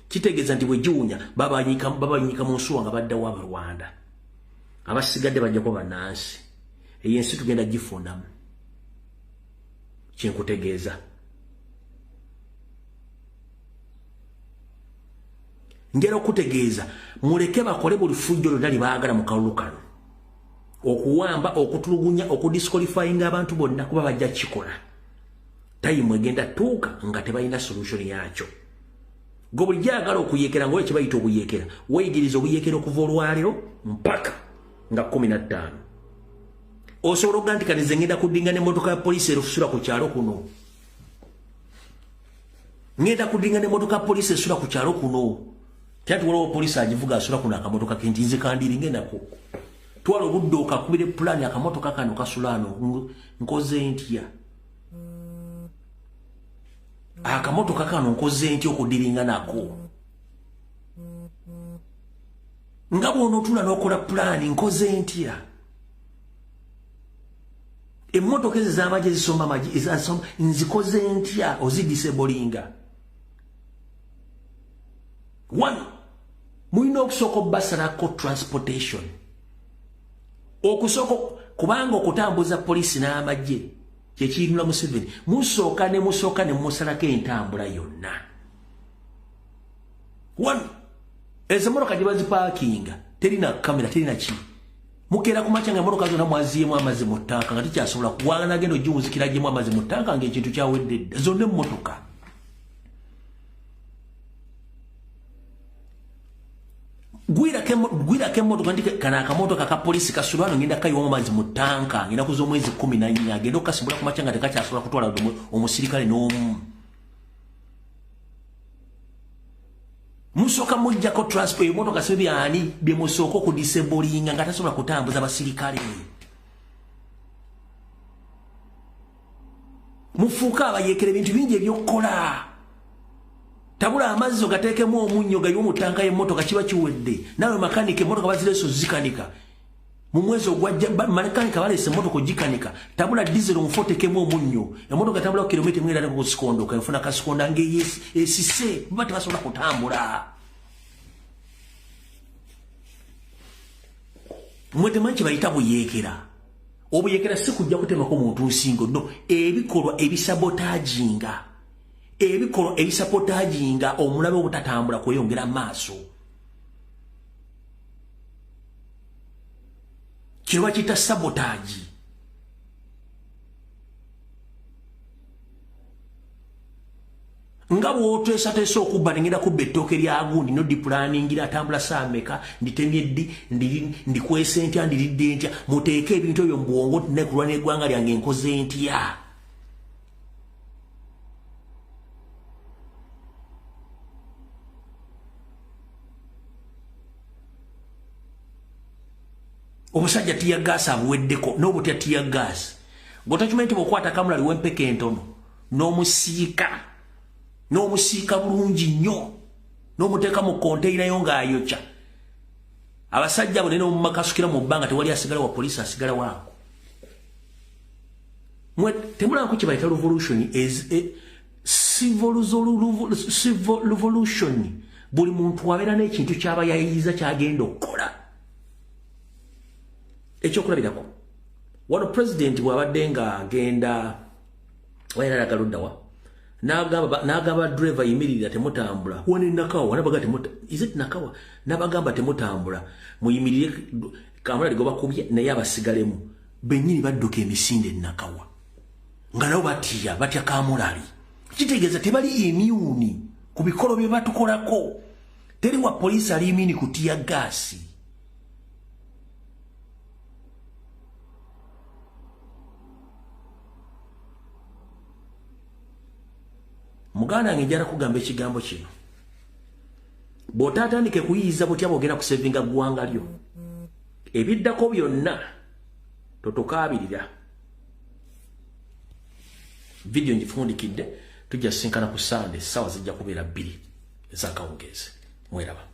kitegeeza nti bwe giwunya babanyika mu nsuwa nga baddawo aba Rwanda abasigadde bajja ko bannansi eyensi tugenda gifundamu kyenkutegeeza ngera okutegeeza muleke bakole buli fujjo lyonna libaagala mu kalulu kano okuwamba okutulugunya okudisqualifyinga abantu bonna kuba bajja kikola tayimu egenda tuuka nga tebalina solution yakyo gwe buli gyagala okuyeekera nga kye bayita obuyeekera weeyigiriza obuyeekera okuva olwaleero mpaka nga 15 osobola okuga nti kanize ngenda kudinga n'emmotoka ya poliisi erusula ku kyalo kuno ngenda kudinga n'emmotoka ya poliisi esula ku kyalo kuno tyati waliwo poliisi agivuga asula kuno akamotoka kenti nze kandiringe nako twala obudde okakubira pulaani akamotoka kano kasulaano nkoze ntya akamotoka kano nkoze ntya okudiringa nako nga bw'onootula n'okola pulaani nkoze ntya emmotoka ezo z'amagye zisomba amagye nzikoze ntya ozidisebolinga one mulina okusooka obasalako transportation okusooka kubanga okutambuza poliisi n'amagye kyekiyinula Museveni musooka ne musalako entambula yonna one ezo mmotoka gye bazipaakinga terina kamera terina ki mukeera ku makya nga emmotoka zonna mwaziyemu amazzi mu ttanka nga tikyasobola kuwangana agenda ogiwuzikira gyemu amazzi mu ttanka ng'ekintu kyawedde dda zonna emmotoka gwirako emmotoka nti kano akamotoka ka poliisi kasulwano ngenda kayiwamu amazzi mu ttanka ngenda kuza omwezi 14 agenda okukasimbula ku makya nga tekakyasobola kutwala omusirikale n'omu musooka mujjako transport emotoka se byani bye musooka okudisebolinga nga tasobola kutambuza basirikale mufuuka abayeekera ebintu bingi ebyokukola tabula amazzi ogateekemu omunnyo gayiwe mu ttanka y'emmotoka kiba kiwedde nawe makanika emmotoka bazireese ozikanika mu mwezi ogwajja makanika baleese emmotoka ogikanika tabula dizero omufu oteekemu omunnyo emmotoka tabula ku kilomita 1 ku sikondo okafuna kasikonda ng'esise baba tebasobola kutambula mwe temanyi kye bayita buyeekera obuyeekera si kujja kutemako muntu nsingo no ebikolwa ebisapotaginga omulabe obutatambula kweyongera maaso kye bakiyita sabotaagi nga bw'oteesateesa okubba nengenda kubba ettooke lyagundi nodipulaningira atambula saameka nditemye ddi ndikwese ntya ndiridde ntya muteeke ebintu ebyo mu bwongo nekulwa n'eggwanga lyange nkoze ntya omusajja tiyagaasi abuweddeko n'obutya tiyagaasi gwotakimanyi nti bw'okwata kamula liwo empeka entono n'omusiika bulungi nnyo n'omuteeka mu konteyina yo ng'ayokya abasajja abo nene omumakasukira mu bbanga tewali asigala wa poliisi asigala waako temulanko kye bayita revolution civil revolution buli muntu abeera n'ekintu kyaba yayiyiza kyagenda okukola ekyokulabirako wano president bw'abadde nga agenda wayinalagaluddawa n'agamba driver yimirira temutambula wane nakawa n'abagamba temutambula muyimirire kamula ligo bakubye naye abasigalemu bennyini badduka emisinde nakawa nga nabo batya kamulali kitegeeza tebali immune ku bikolo bye batukolako teri wa poliisi ali immune ku tiya gaasi muganda wange njala kugamba ekigambo kino bw'otaatandike kuyiyiza butya bw'ogenda kusevinga ggwanga lyo ebiddako byonna totokaabirira video njifundikidde tujja sinkana ku Sunday sawa zijja kubeera 2 ez'akawungeezi mweraba